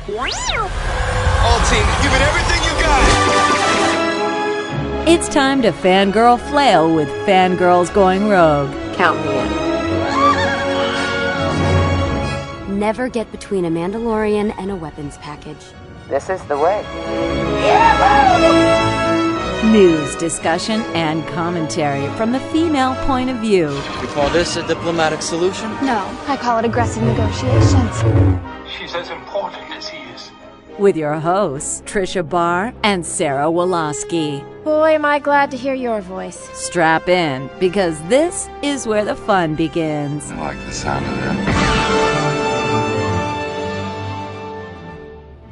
All team, give it everything you got! It's time to fangirl flail with Fangirls Going Rogue. Count me in. Never get between a Mandalorian and a weapons package. This is the way. News, discussion, and commentary from the female point of view. You call this a diplomatic solution? No, I call it aggressive negotiations. She's as important as he is. With your hosts, Tricia Barr and Sarah Woloski. Boy, am I glad to hear your voice. Strap in, because this is where the fun begins. I like the sound of that.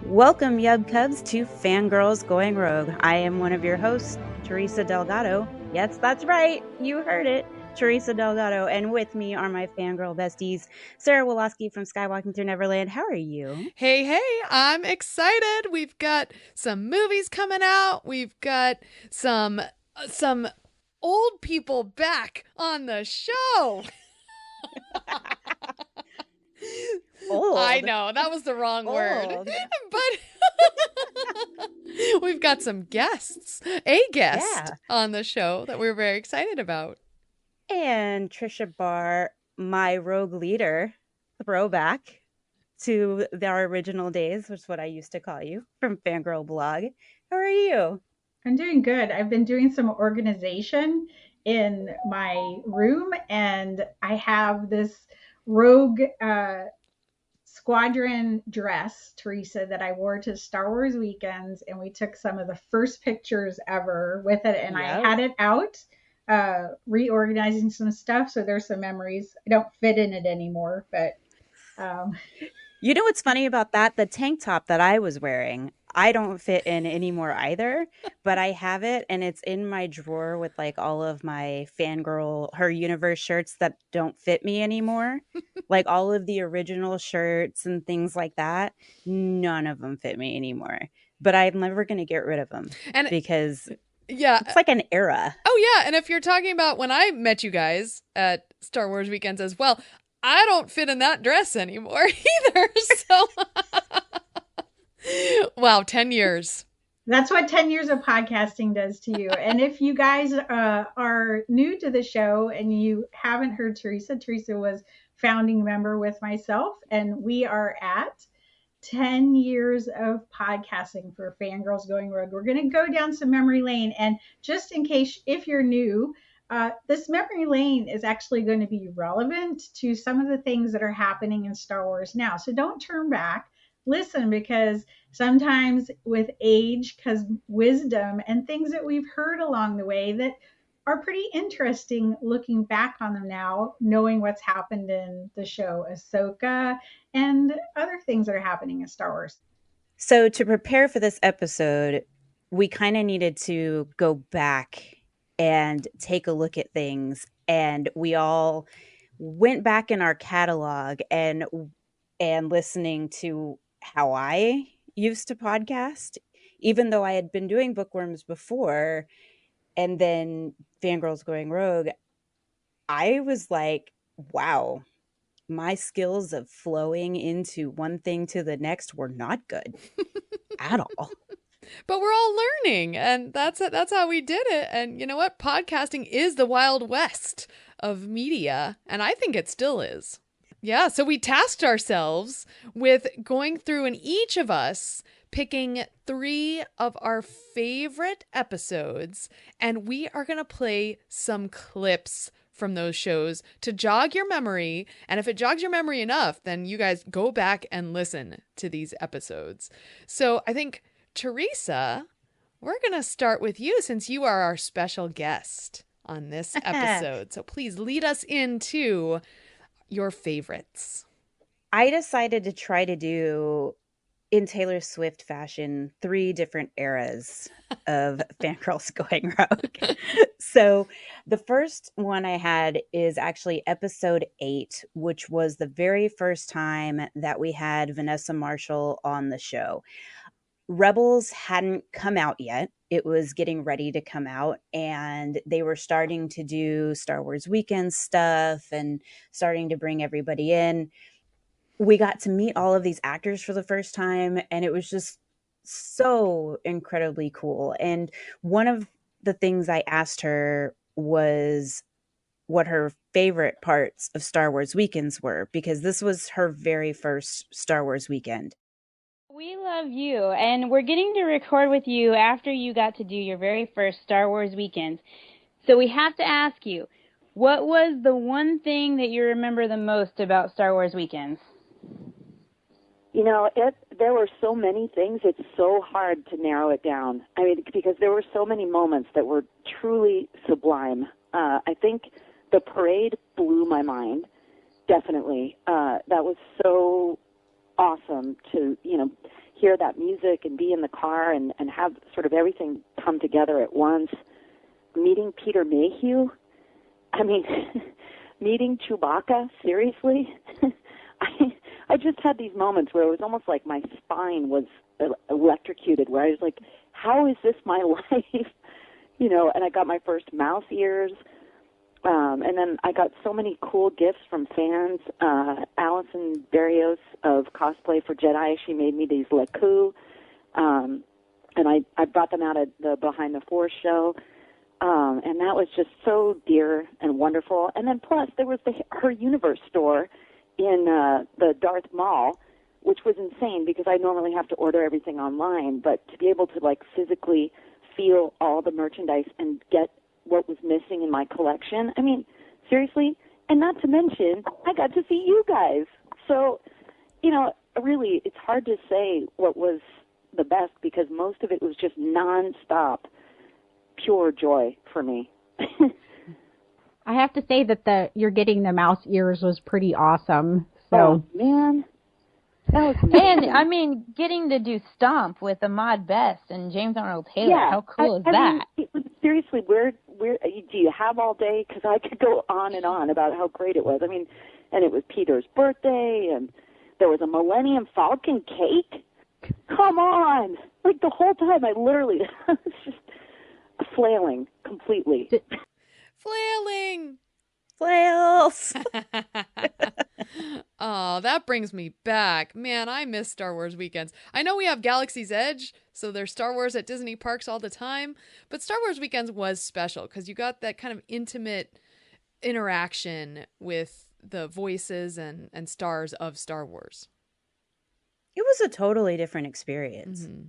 Welcome, Yub Cubs, to Fangirls Going Rogue. I am one of your hosts, Teresa Delgado. Yes, that's right. You heard it. Teresa Delgado. And with me are my fangirl besties, Sarah Woloski from Skywalking Through Neverland. How are you? Hey, I'm excited. We've got some movies coming out. We've got some old people back on the show. Old. I know, that was the wrong word. But we've got some guests, on the show that we're very excited about. And Tricia Barr, my rogue leader, throwback to our original days, which is what I used to call you, from Fangirl Blog. How are you? I'm doing good. I've been doing some organization in my room, and I have this rogue squadron dress, Teresa, that I wore to Star Wars weekends, and we took some of the first pictures ever with it, and I had it out reorganizing some stuff, so there's some memories. I don't fit in it anymore, but you know what's funny about that? The tank top that I was wearing, I don't fit in anymore either, but I have it, and it's in my drawer with like all of my fangirl Her Universe shirts that don't fit me anymore. Like all of the original shirts and things like that, none of them fit me anymore. But I'm never going to get rid of them because it's like an era. Oh yeah, and if you're talking about when I met you guys at Star Wars weekends as well, I don't fit in that dress anymore either. So wow, 10 years. That's what 10 years of podcasting does to you. And if you guys are new to the show and you haven't heard Teresa was founding member with myself, and we are at 10 years of podcasting for Fangirls Going Rogue. We're going to go down some memory lane. And just in case, if you're new, this memory lane is actually going to be relevant to some of the things that are happening in Star Wars now. So don't turn back. Listen, because sometimes with age comes wisdom and things that we've heard along the way that are pretty interesting looking back on them now, knowing what's happened in the show Ahsoka and other things that are happening in Star Wars. So to prepare for this episode, we kind of needed to go back and take a look at things. And we all went back in our catalog and listening to how I used to podcast, even though I had been doing bookworms before. And then Fangirls Going Rogue, I was like, wow, my skills of flowing into one thing to the next were not good at all. But we're all learning, and that's how we did it. And you know what? Podcasting is the Wild West of media, and I think it still is. Yeah, so we tasked ourselves with going through, and each of us picking 3 of our favorite episodes, and we are going to play some clips from those shows to jog your memory. And if it jogs your memory enough, then you guys go back and listen to these episodes. So I think, Teresa, we're going to start with you since you are our special guest on this episode. So please lead us into your favorites. I decided to try to do, in Taylor Swift fashion, 3 different eras of Fangirls Going Rogue. So the first one I had is actually episode 8, which was the very first time that we had Vanessa Marshall on the show. Rebels hadn't come out yet. It was getting ready to come out, and they were starting to do Star Wars weekend stuff and starting to bring everybody in. we got to meet all of these actors for the first time, and it was just so incredibly cool. And one of the things I asked her was what her favorite parts of Star Wars weekends were, because this was her very first Star Wars weekend. We love you, and we're getting to record with you after you got to do your very first Star Wars weekend. So we have to ask you, what was the one thing that you remember the most about Star Wars weekends? You know, there were so many things, it's so hard to narrow it down. I mean, because there were so many moments that were truly sublime. I think the parade blew my mind, definitely. That was so awesome to, hear that music and be in the car and have sort of everything come together at once. Meeting Peter Mayhew, I mean, meeting Chewbacca, seriously? I just had these moments where it was almost like my spine was electrocuted, where I was like, how is this my life? And I got my first mouse ears. And then I got so many cool gifts from fans. Allison Barrios of Cosplay for Jedi, she made me these Leku. And I brought them out at the Behind the Force show. And that was just so dear and wonderful. And then plus there was her Universe store in the Darth Mall, which was insane because I normally have to order everything online. But to be able to, like, physically feel all the merchandise and get what was missing in my collection, I mean, seriously. And not to mention, I got to see you guys. So, really, it's hard to say what was the best because most of it was just nonstop pure joy for me. I have to say that you're getting the mouse ears was pretty awesome. So. Oh, man. That was amazing. And, I mean, getting to do Stomp with Ahmad Best and James Arnold Taylor, how cool is that? Mean, seriously, where do you have all day? Because I could go on and on about how great it was. I mean, and it was Peter's birthday, and there was a Millennium Falcon cake. Come on. Like, the whole time I literally was just flailing completely. Flailing! Flails! Oh, that brings me back. Man, I miss Star Wars weekends. I know we have Galaxy's Edge, so there's Star Wars at Disney parks all the time, but Star Wars weekends was special because you got that kind of intimate interaction with the voices and stars of Star Wars. It was a totally different experience. Mm-hmm.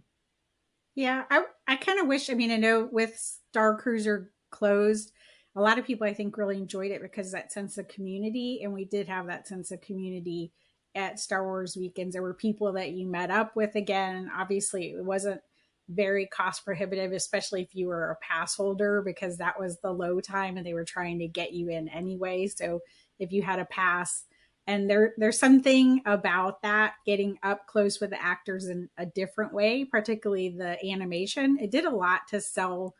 Yeah, I kind of wish, I know with Star Cruiser closed, a lot of people, I think, really enjoyed it because of that sense of community. And we did have that sense of community at Star Wars weekends. There were people that you met up with again. Obviously, it wasn't very cost prohibitive, especially if you were a pass holder, because that was the low time and they were trying to get you in anyway. So if you had a pass, and there's something about that, getting up close with the actors in a different way, particularly the animation. It did a lot to sell,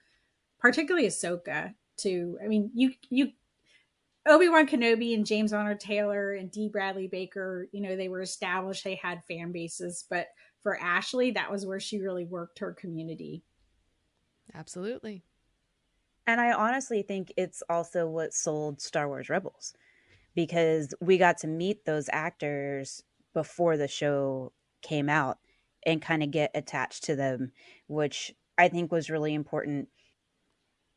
particularly Ahsoka. You Obi-Wan Kenobi and James Arnold Taylor and D. Bradley Baker, they were established, they had fan bases, but for Ashley, that was where she really worked her community. Absolutely. And I honestly think it's also what sold Star Wars Rebels, because we got to meet those actors before the show came out and kind of get attached to them, which I think was really important.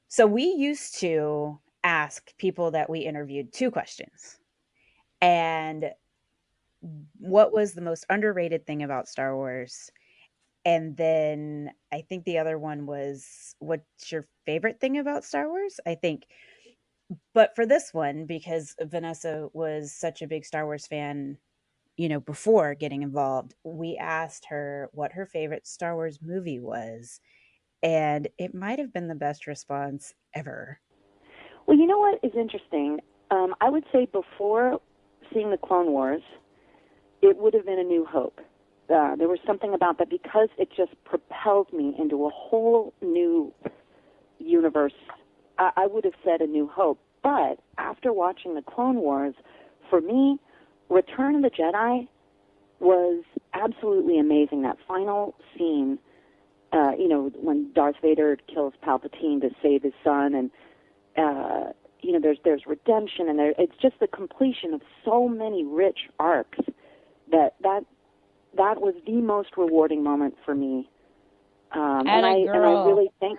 So we used to ask people that we interviewed 2 questions. And what was the most underrated thing about Star Wars? And then I think the other one was, what's your favorite thing about Star Wars? I think. But for this one, because Vanessa was such a big Star Wars fan, before getting involved, we asked her what her favorite Star Wars movie was. And it might have been the best response ever. Well, you know what is interesting? I would say before seeing the Clone Wars, it would have been A New Hope. There was something about that because it just propelled me into a whole new universe. I would have said A New Hope. But after watching the Clone Wars, for me, Return of the Jedi was absolutely amazing. That final scene, when Darth Vader kills Palpatine to save his son, and there's redemption, and it's just the completion of so many rich arcs that was the most rewarding moment for me. And I really thank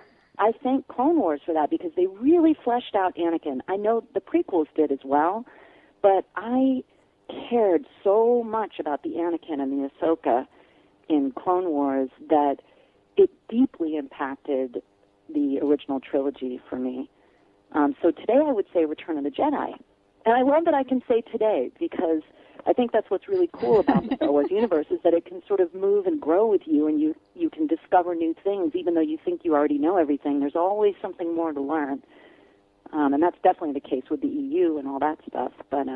Clone Wars for that, because they really fleshed out Anakin. I know the prequels did as well, but I cared so much about the Anakin and the Ahsoka in Clone Wars that it deeply impacted the original trilogy for me. So today I would say Return of the Jedi. And I love that I can say today, because I think that's what's really cool about the Star Wars universe, is that it can sort of move and grow with you, and you can discover new things. Even though you think you already know everything, there's always something more to learn. And that's definitely the case with the EU and all that stuff. But,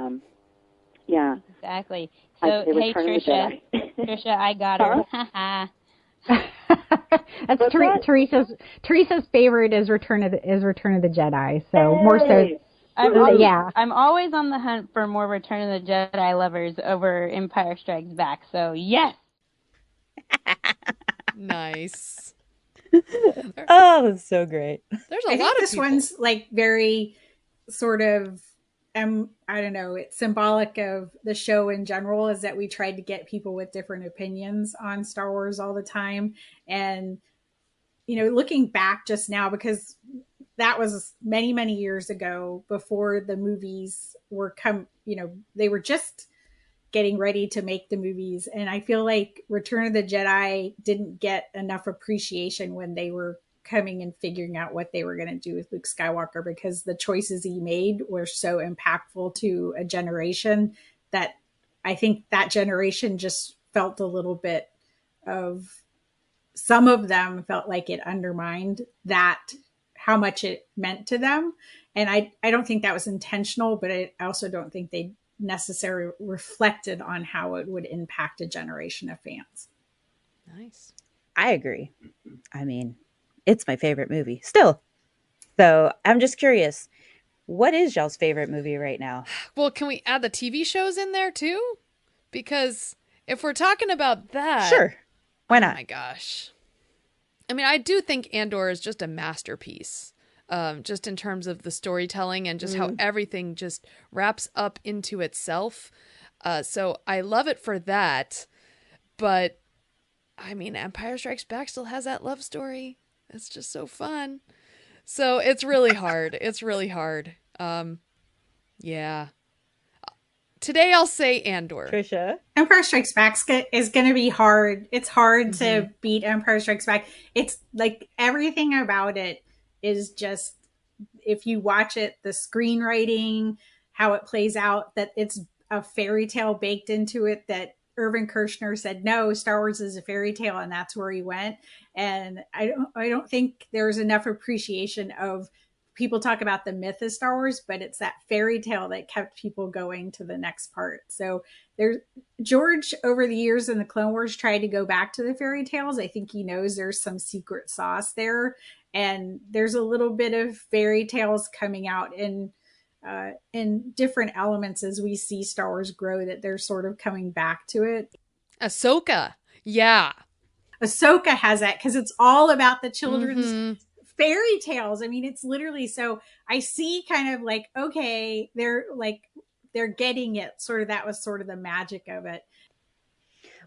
yeah. Exactly. So, hey, Tricia. Tricia, I got her. That's Teresa's favorite is Return of the Jedi. So hey. More so. I'm always on the hunt for more Return of the Jedi lovers over Empire Strikes Back. So yes. Nice. Oh, that's so great. There's a lot of this people. One's like very sort of I don't know, it's symbolic of the show in general, is that we tried to get people with different opinions on Star Wars all the time. And, looking back just now, because that was many, many years ago, before the movies were they were just getting ready to make the movies. And I feel like Return of the Jedi didn't get enough appreciation when they were coming and figuring out what they were going to do with Luke Skywalker, because the choices he made were so impactful to a generation that I think that generation just felt a little bit of, some of them felt like it undermined how much it meant to them. And I don't think that was intentional, but I also don't think they necessarily reflected on how it would impact a generation of fans. Nice. I agree. I mean, it's my favorite movie still. So I'm just curious, what is y'all's favorite movie right now? Well, can we add the TV shows in there too? Because if we're talking about that... Sure. Why not? Oh my gosh. I mean, I do think Andor is just a masterpiece. Just in terms of the storytelling and just how everything just wraps up into itself. So I love it for that. But, I mean, Empire Strikes Back still has that love story. It's just so fun. So it's really hard. It's really hard. Yeah. Today I'll say Andor. Tricia? Empire Strikes Back is going to be hard. It's hard to beat Empire Strikes Back. It's like everything about it is just, if you watch it, the screenwriting, how it plays out, that it's a fairy tale baked into it, that Irvin Kershner said, no, Star Wars is a fairy tale, and that's where he went. And I don't think there's enough appreciation of, people talk about the myth of Star Wars, but it's that fairy tale that kept people going to the next part. So George, over the years in the Clone Wars, tried to go back to the fairy tales. I think he knows there's some secret sauce there. And there's a little bit of fairy tales coming out in different elements as we see Star Wars grow, that they're sort of coming back to it. Ahsoka. Yeah. Ahsoka has that, because it's all about the children's fairy tales. I mean, it's literally, so I see kind of like, okay, they're getting it. Sort of, that was sort of the magic of it.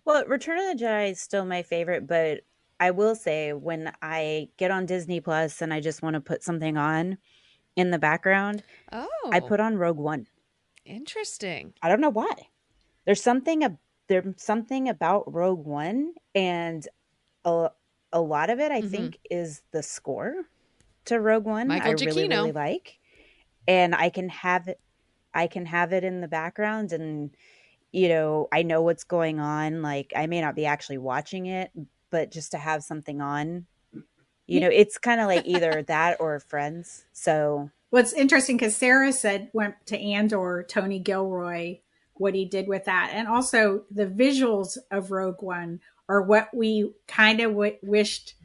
Well, Return of the Jedi is still my favorite, but I will say, when I get on Disney Plus and I just want to put something on in the background, I put on Rogue One. Interesting. I don't know why. There's something about Rogue One, and a lot of it, I think, is the score to Rogue One. Michael Giacchino. Really like, and I can have it in the background, and I know what's going on. Like, I may not be actually watching it, but just to have something on, it's kind of like either that or Friends. So what's interesting, because Sarah went to Andor, Tony Gilroy, what he did with that, and also the visuals of Rogue One are what we kind of wished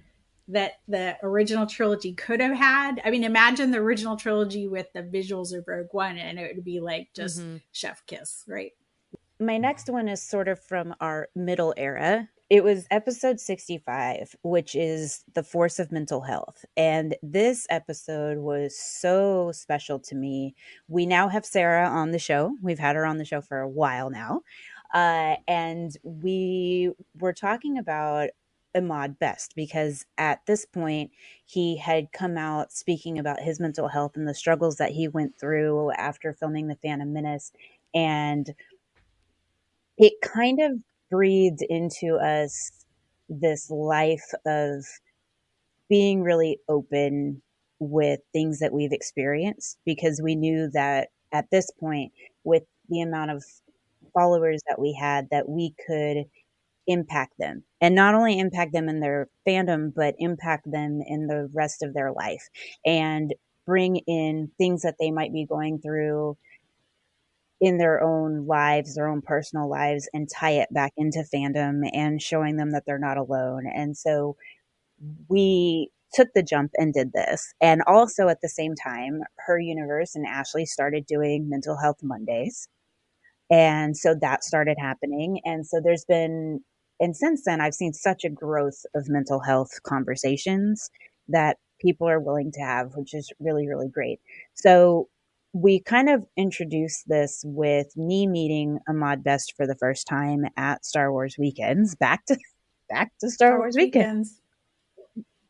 that the original trilogy could have had. I mean, imagine the original trilogy with the visuals of Rogue One, and it would be like just chef kiss, right? My next one is sort of from our middle era. It was episode 65, which is The Force of Mental Health. And this episode was so special to me. We now have Sarah on the show. We've had her on the show for a while now. And we were talking about Ahmad Best because at this point he had come out speaking about his mental health and the struggles that he went through after filming The Phantom Menace. And it kind of breathed into us this life of being really open with things that we've experienced, because we knew that at this point, with the amount of followers that we had, that we could impact them, and not only impact them in their fandom, but impact them in the rest of their life, and bring in things that they might be going through in their own lives, their own personal lives, and tie it back into fandom and showing them that they're not alone. And so we took the jump and did this. And also at the same time, Her Universe and Ashley started doing Mental Health Mondays. And so that started happening. And so there's been, and since then, I've seen such a growth of mental health conversations that people are willing to have, which is really, really great. So we kind of introduced this with me meeting Ahmad Best for the first time at Star Wars Weekends, back to Star Wars Weekends,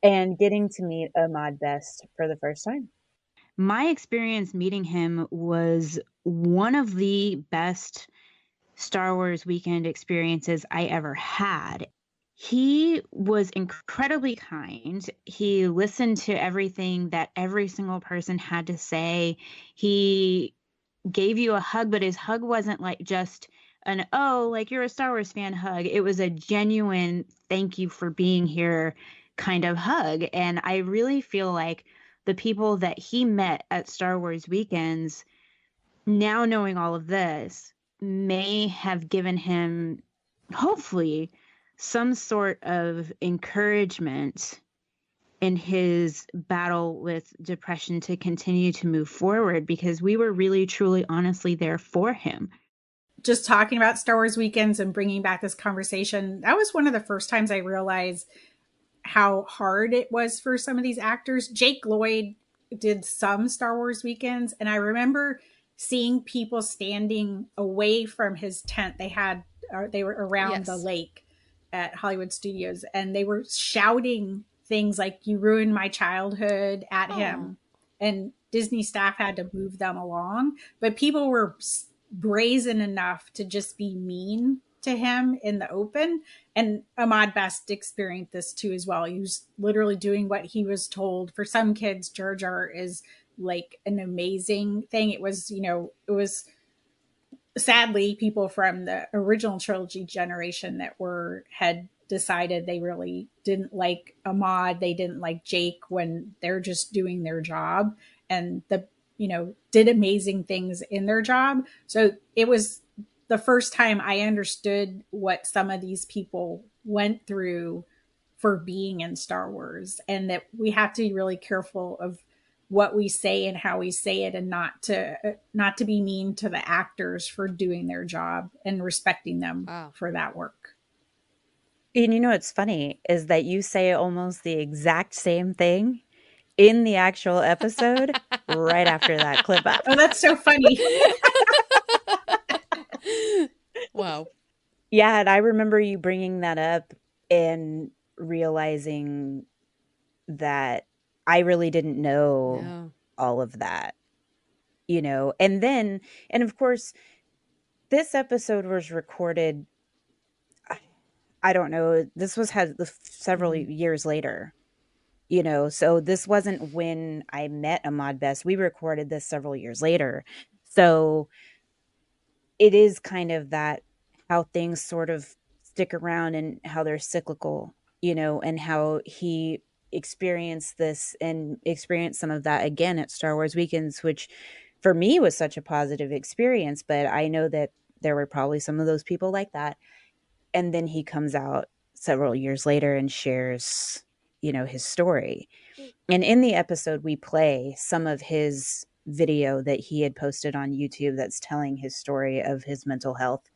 and getting to meet Ahmad Best for the first time. My experience meeting him was one of the best Star Wars Weekend experiences I ever had. He was incredibly kind. He listened to everything that every single person had to say. He gave you a hug, but his hug wasn't like just an, oh, like you're a Star Wars fan hug. It was a genuine thank you for being here kind of hug. And I really feel like the people that he met at Star Wars Weekends, now knowing all of this, may have given him, hopefully, some sort of encouragement in his battle with depression to continue to move forward, because we were really, truly, honestly there for him. Just talking about Star Wars Weekends and bringing back this conversation, that was one of the first times I realized how hard it was for some of these actors. Jake Lloyd did some Star Wars Weekends, and I remember seeing people standing away from his tent. They were around the lake at Hollywood Studios, and they were shouting things like, "You ruined my childhood" at him. And Disney staff had to move them along, but people were brazen enough to just be mean to him in the open. And Ahmad Best experienced this too as well. He was literally doing what he was told. For some kids, Jar Jar is like an amazing thing. It was, it was sadly people from the original trilogy generation that had decided they really didn't like Ahmad. They didn't like Jake when they're just doing their job, and did amazing things in their job. So it was the first time I understood what some of these people went through for being in Star Wars, and that we have to be really careful of what we say and how we say it, and not to be mean to the actors for doing their job, and respecting them for that work. And what's funny is that you say almost the exact same thing in the actual episode right after that clip up. Oh, that's so funny. Wow. Yeah, and I remember you bringing that up and realizing that I really didn't know all of that, and of course, this episode was recorded, I don't know, this was several years later, so this wasn't when I met Ahmad Best. We recorded this several years later. So it is kind of that, how things sort of stick around and how they're cyclical, and how he experienced this and experienced some of that again at Star Wars Weekends, which for me was such a positive experience. But I know that there were probably some of those people like that. And then he comes out several years later and shares, his story. And in the episode, we play some of his video that he had posted on YouTube that's telling his story of his mental health.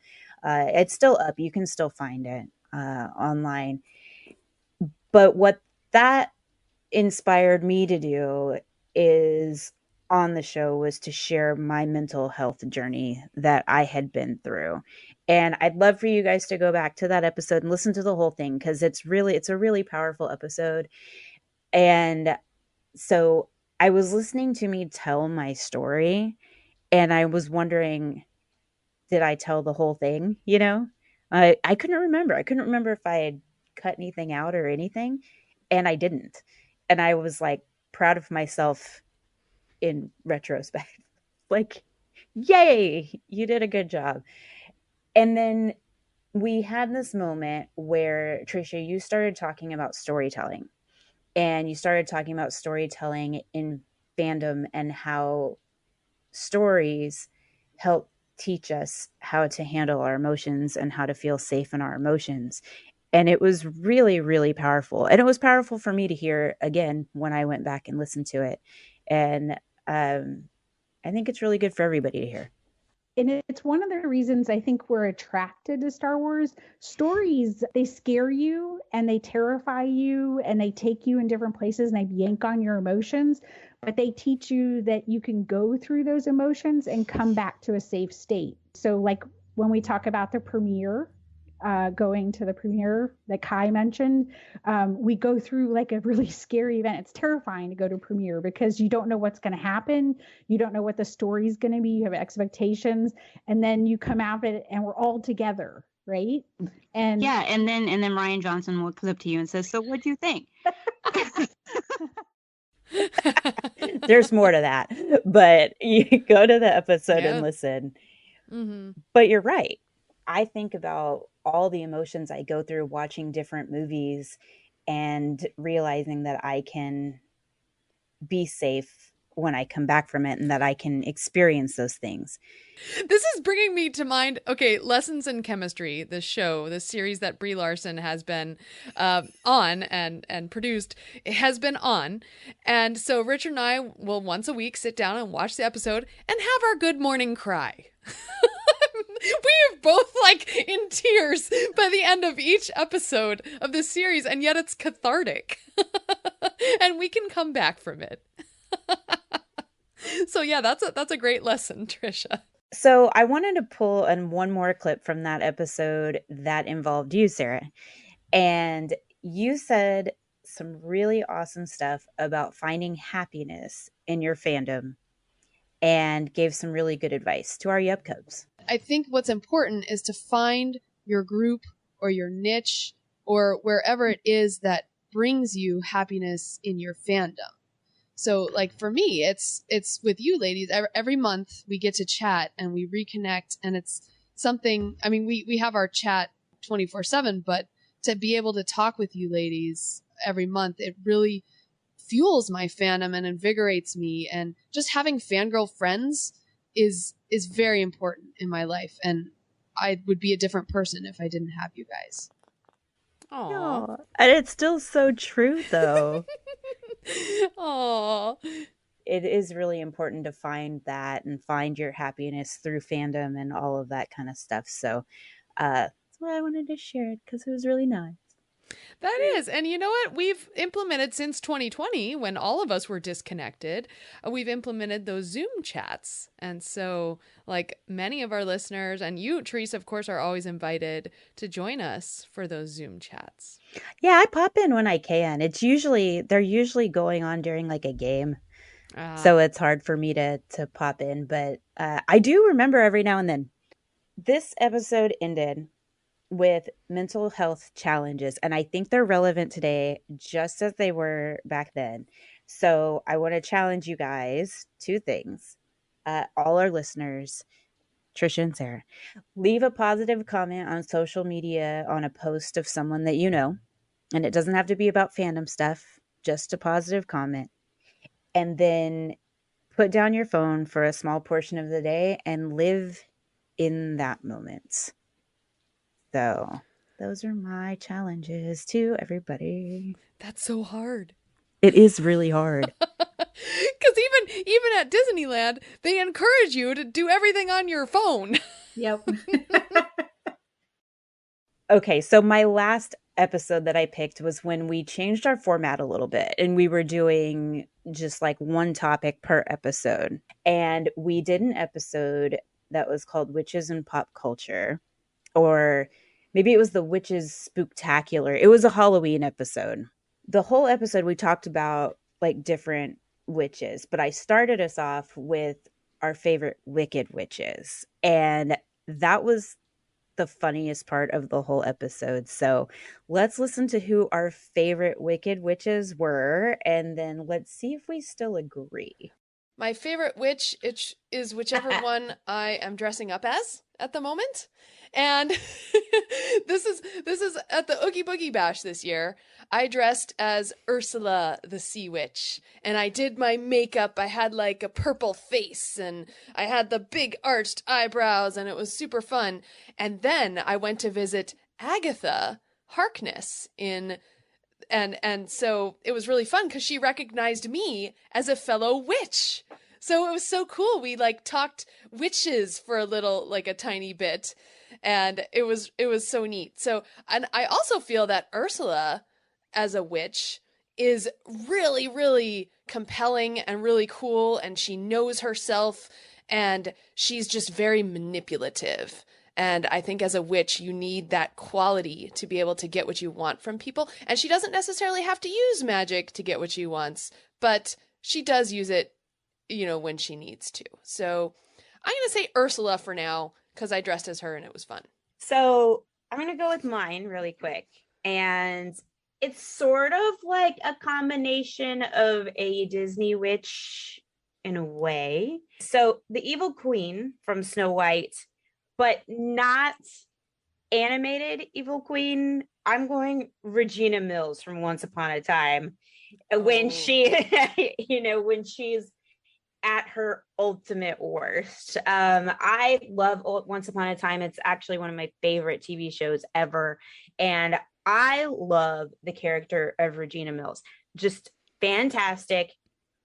It's still up. You can still find it online. But what that inspired me to do is, on the show, was to share my mental health journey that I had been through. And I'd love for you guys to go back to that episode and listen to the whole thing, because it's a really powerful episode. And so I was listening to me tell my story, and I was wondering, did I tell the whole thing? I couldn't remember. I couldn't remember if I had cut anything out or anything, and I didn't. And I was like proud of myself in retrospect. Like, yay, you did a good job. And then we had this moment where, Tricia, you started talking about storytelling, and you started talking about storytelling in fandom and how stories help teach us how to handle our emotions and how to feel safe in our emotions. And it was really, really powerful. And it was powerful for me to hear again when I went back and listened to it. And I think it's really good for everybody to hear. And it's one of the reasons I think we're attracted to Star Wars. Stories, they scare you and they terrify you and they take you in different places and they yank on your emotions, but they teach you that you can go through those emotions and come back to a safe state. So like when we talk about the premiere, going to the premiere that Kai mentioned, we go through like a really scary event. It's terrifying to go to premiere because you don't know what's going to happen. You don't know what the story is going to be. You have expectations, and then you come out of it and we're all together, right? And yeah, and then Rian Johnson walks up to you and says, "So what'd you think?" There's more to that, but you go to the episode and listen. Mm-hmm. But you're right. I think about all the emotions I go through watching different movies and realizing that I can be safe when I come back from it and that I can experience those things. This is bringing me to mind, okay, Lessons in Chemistry, this show, this series that Brie Larson has been on and produced, it has been on. And so Richard and I will once a week sit down and watch the episode and have our good morning cry. We are both like in tears by the end of each episode of this series, and yet it's cathartic. And we can come back from it. So yeah, that's a great lesson, Tricia. So I wanted to pull in one more clip from that episode that involved you, Sarah. And you said some really awesome stuff about finding happiness in your fandom and gave some really good advice to our Yup Cubs. I think what's important is to find your group or your niche or wherever it is that brings you happiness in your fandom. So like for me, it's with you ladies. Every month we get to chat and we reconnect, and it's something, I mean, we have our chat 24/7, but to be able to talk with you ladies every month, it really fuels my fandom and invigorates me. And just having fangirl friends is very important in my life, and I would be a different person if I didn't have you guys. Aww. And it's still so true, though. Aww. It is really important to find that and find your happiness through fandom and all of that kind of stuff. So that's why I wanted to share it, because it was really nice. That is. And you know what? We've implemented since 2020, when all of us were disconnected, we've implemented those Zoom chats. And so like many of our listeners, and you, Teresa, of course, are always invited to join us for those Zoom chats. Yeah, I pop in when I can. They're usually going on during like a game. So it's hard for me to pop in. But I do remember every now and then. This episode ended with mental health challenges, and I think they're relevant today just as they were back then. So I want to challenge you guys, two things. All our listeners, Tricia and Sarah, leave a positive comment on social media on a post of someone that you know, and it doesn't have to be about fandom stuff, just a positive comment. And then put down your phone for a small portion of the day and live in that moment. So those are my challenges to everybody. That's so hard. It is really hard. Because even at Disneyland, they encourage you to do everything on your phone. Yep. Okay, so my last episode that I picked was when we changed our format a little bit, and we were doing just like one topic per episode. And we did an episode that was called Witches in Pop Culture. or maybe it was the Witches Spooktacular. It was a Halloween episode. The whole episode we talked about like different witches, but I started us off with our favorite wicked witches, and that was the funniest part of the whole episode. So let's listen to who our favorite wicked witches were, and then let's see if we still agree. My favorite witch is whichever one I am dressing up as at the moment. And this is at the Oogie Boogie Bash this year. I dressed as Ursula the Sea Witch, and I did my makeup. I had like a purple face, and I had the big arched eyebrows, and it was super fun. And then I went to visit Agatha Harkness and so it was really fun because she recognized me as a fellow witch. So it was so cool. We like talked witches for a little, like a tiny bit, and it was so neat. So, and I also feel that Ursula as a witch is really, really compelling and really cool, and she knows herself, and she's just very manipulative. And I think as a witch, you need that quality to be able to get what you want from people. And she doesn't necessarily have to use magic to get what she wants, but she does use it, you know, when she needs to. So I'm going to say Ursula for now because I dressed as her and it was fun. So I'm going to go with mine really quick. And it's sort of like a combination of a Disney witch in a way. So the evil queen from Snow White, but not animated evil queen. I'm going Regina Mills from Once Upon a Time. When she, you know, when she's at her ultimate worst. I love Once Upon a Time. It's actually one of my favorite TV shows ever. And I love the character of Regina Mills. Just fantastic,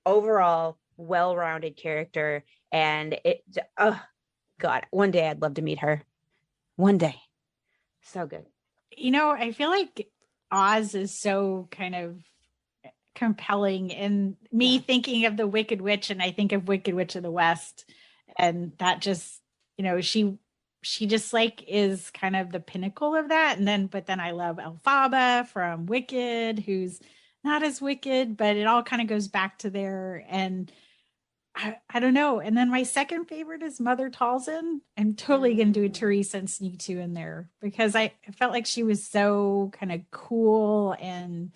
overall, well-rounded character. And it, oh, God, one day I'd love to meet her. One day. So good. You know, I feel like Oz is so kind of compelling in me thinking of the Wicked Witch, and I think of Wicked Witch of the West. And that just, you know, she just like is kind of the pinnacle of that. But then I love Elphaba from Wicked, who's not as wicked, but it all kind of goes back to there. And I don't know. And then my second favorite is Mother Talzin. I'm totally going to do a Teresa and sneak two in there because I felt like she was so kind of cool and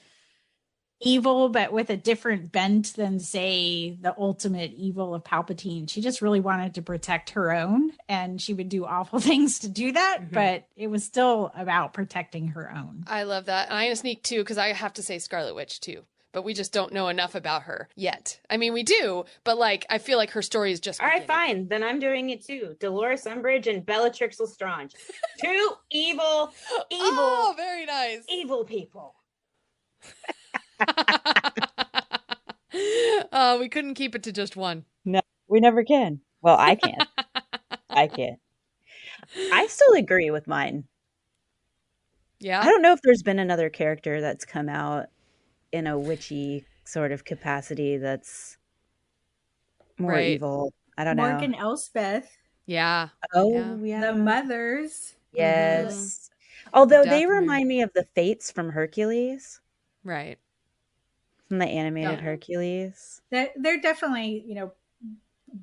evil, but with a different bent than, say, the ultimate evil of Palpatine. She just really wanted to protect her own, and she would do awful things to do that, but it was still about protecting her own. I love that. And I'm going to sneak two because I have to say Scarlet Witch too. But we just don't know enough about her yet. I mean, we do, but like, I feel like her story is just all right, fine. Then I'm doing it too. Dolores Umbridge and Bellatrix Lestrange. Two evil, oh, very nice. Evil people. We couldn't keep it to just one. No, we never can. Well, I can't. I can't. I still agree with mine. Yeah. I don't know if there's been another character that's come out in a witchy sort of capacity that's more evil. I don't know. Morgan Elspeth. Yeah. Oh, yeah. The mothers. Yes. Although they remind me of the Fates from Hercules. Right. From the animated Hercules. They're definitely, you know,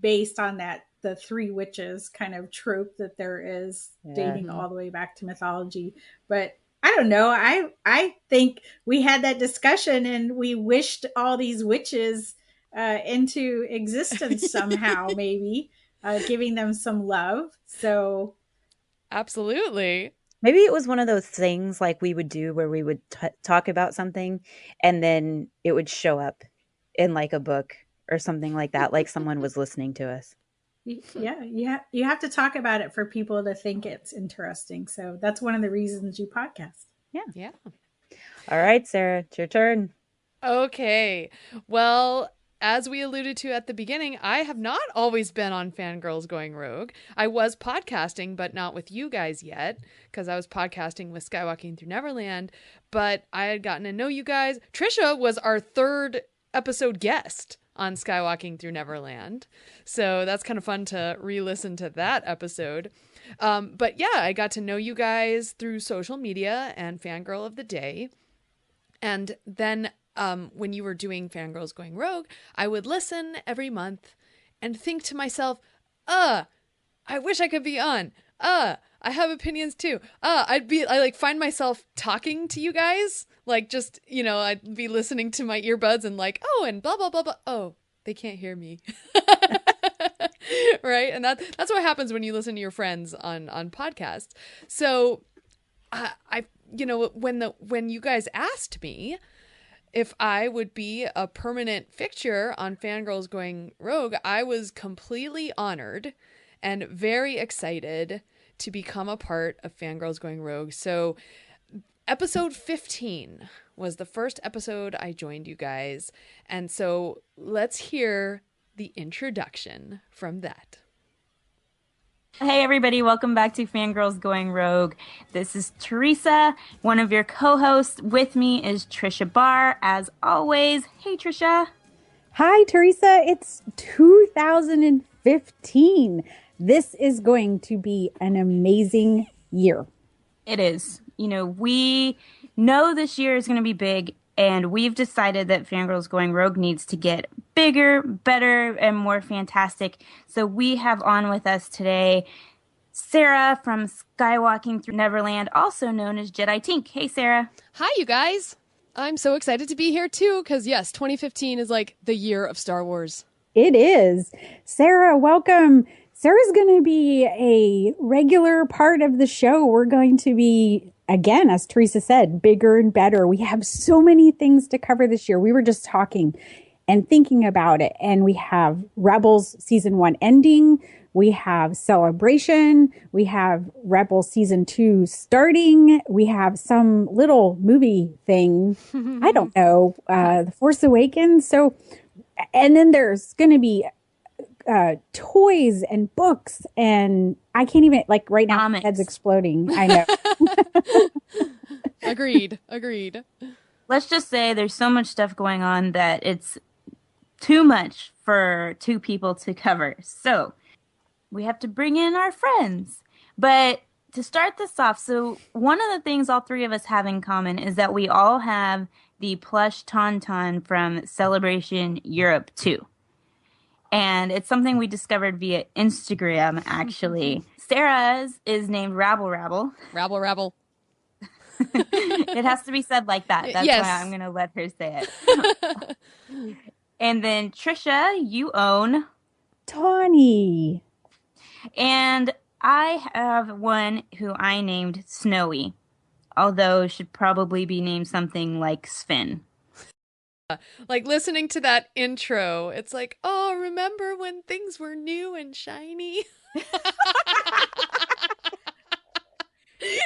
based on that, the three witches kind of trope that there is dating all the way back to mythology. But I don't know. I think we had that discussion and we wished all these witches into existence somehow, maybe giving them some love. So absolutely. Maybe it was one of those things like we would do where we would talk about something and then it would show up in like a book or something like that, like someone was listening to us. Yeah, you have to talk about it for people to think it's interesting. So that's one of the reasons you podcast. Yeah. All right, Sarah, it's your turn. Okay. Well, as we alluded to at the beginning, I have not always been on Fangirls Going Rogue. I was podcasting, but not with you guys yet, because I was podcasting with Skywalking Through Neverland, but I had gotten to know you guys. Tricia was our third episode guest on Skywalking Through Neverland, so that's kind of fun to re-listen to that episode. But yeah, I got to know you guys through social media and Fangirl of the Day. And then when you were doing Fangirls Going Rogue, I would listen every month and think to myself, I wish I could be on. I have opinions too. I like find myself talking to you guys, like just, I'd be listening to my earbuds and like, oh, and blah, blah, blah, blah. Oh, they can't hear me. Right. And that's what happens when you listen to your friends on podcasts. So when you guys asked me if I would be a permanent fixture on Fangirls Going Rogue, I was completely honored and very excited to become a part of Fangirls Going Rogue. So episode 15 was the first episode I joined you guys. And so let's hear the introduction from that. Hey everybody, welcome back to Fangirls Going Rogue. This is Teresa, one of your co-hosts. With me is Tricia Barr, as always. Hey Tricia. Hi Teresa, it's 2015. This is going to be an amazing year. It is. We know this year is going to be big, and we've decided that Fangirls Going Rogue needs to get bigger, better, and more fantastic. So we have on with us today Sarah from Skywalking Through Neverland, also known as Jedi Tink. Hey, Sarah. Hi, you guys. I'm so excited to be here, too, because, yes, 2015 is like the year of Star Wars. It is. Sarah, welcome. Sarah's going to be a regular part of the show. We're going to be, again, as Teresa said, bigger and better. We have so many things to cover this year. We were just talking and thinking about it. And we have Rebels Season 1 ending. We have Celebration. We have Rebels Season 2 starting. We have some little movie thing. I don't know. The Force Awakens. So, and then there's going to be toys and books, and I can't even, like, right now my head's exploding. I know. Agreed. Let's just say there's so much stuff going on that it's too much for two people to cover. So we have to bring in our friends. But to start this off, so one of the things all three of us have in common is that we all have the plush Tauntaun from Celebration Europe 2. And it's something we discovered via Instagram, actually. Sarah's is named Rabble Rabble. Rabble Rabble. It has to be said like that. That's yes. why I'm going to let her say it. And then Tricia, you own Tawny. And I have one who I named Snowy, although should probably be named something like Sven. Like listening to that intro, it's like, oh, remember when things were new and shiny? I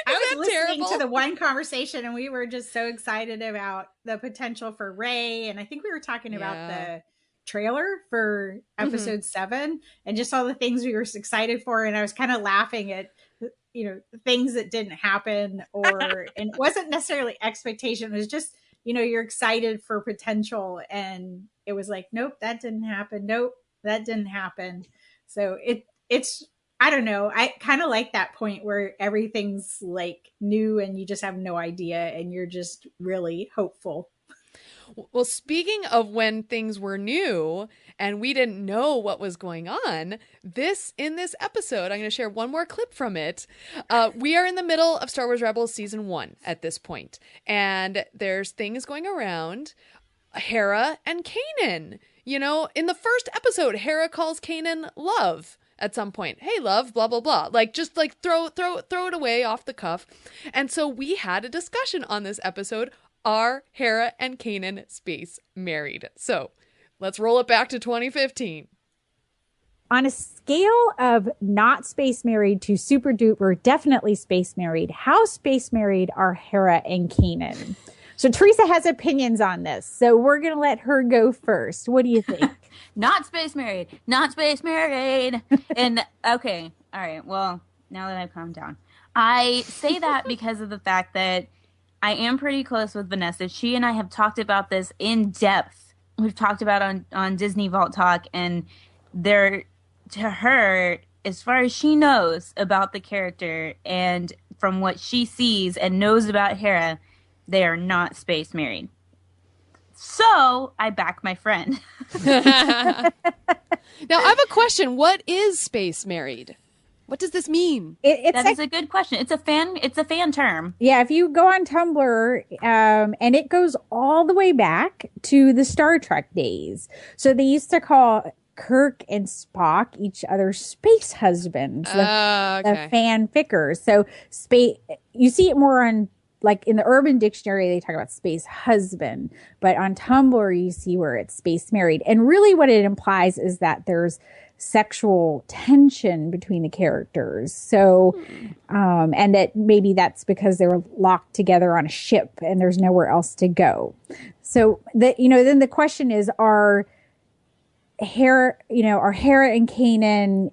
was listening terrible? to the one conversation and we were just so excited about the potential for Rey. And I think we were talking about the trailer for episode 7 and just all the things we were excited for. And I was kind of laughing at, things that didn't happen and it wasn't necessarily expectation. It was just, you're excited for potential, and it was like, nope, that didn't happen. Nope, that didn't happen. So it's, I don't know. I kind of like that point where everything's like new and you just have no idea and you're just really hopeful. Well, speaking of when things were new and we didn't know what was going on, in this episode, I'm going to share one more clip from it. We are in the middle of Star Wars Rebels Season 1 at this point, and there's things going around Hera and Kanan. In the first episode, Hera calls Kanan love at some point. Hey, love, blah, blah, blah. Just throw it away off the cuff. And so we had a discussion on this episode. Are Hera and Kanan space married? So let's roll it back to 2015. On a scale of not space married to super duper, definitely space married, how space married are Hera and Kanan? So Teresa has opinions on this, so we're going to let her go first. What do you think? Not space married. And okay. All right. Well, now that I've calmed down, I say that because of the fact that I am pretty close with Vanessa. She and I have talked about this in depth. We've talked about on Disney Vault Talk, and to her, as far as she knows about the character and from what she sees and knows about Hera, they are not space married. So I back my friend. Now, I have a question. What is space married? What does this mean? That is a good question. It's a fan term. Yeah, if you go on Tumblr, and it goes all the way back to the Star Trek days. So they used to call Kirk and Spock each other's space husbands, the fanfickers. So you see it more on, like in the Urban Dictionary, they talk about space husband, but on Tumblr, you see where it's space married. And really what it implies is that there's sexual tension between the characters. So, and that maybe that's because they were locked together on a ship and there's nowhere else to go. So then the question is, are Hera and Kanan,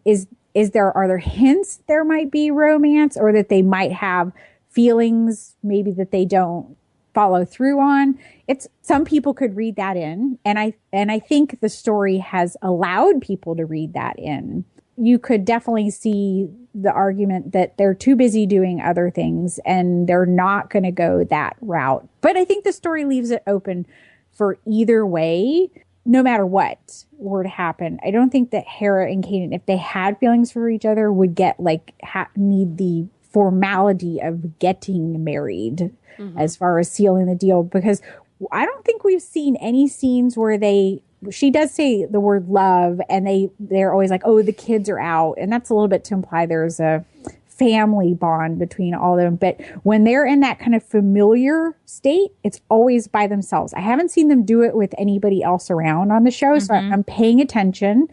are there hints there might be romance, or that they might have feelings maybe that they don't follow through on? Some people could read that in, and I think the story has allowed people to read that in. You could definitely see the argument that they're too busy doing other things and they're not going to go that route. But I think the story leaves it open for either way, no matter what were to happen. I don't think that Hera and Kanan, if they had feelings for each other, would get need the formality of getting married as far as sealing the deal, because I don't think we've seen any scenes where she does say the word love and they're always like, oh, the kids are out. And that's a little bit to imply there's a family bond between all of them. But when they're in that kind of familiar state, it's always by themselves. I haven't seen them do it with anybody else around on the show. So I'm paying attention.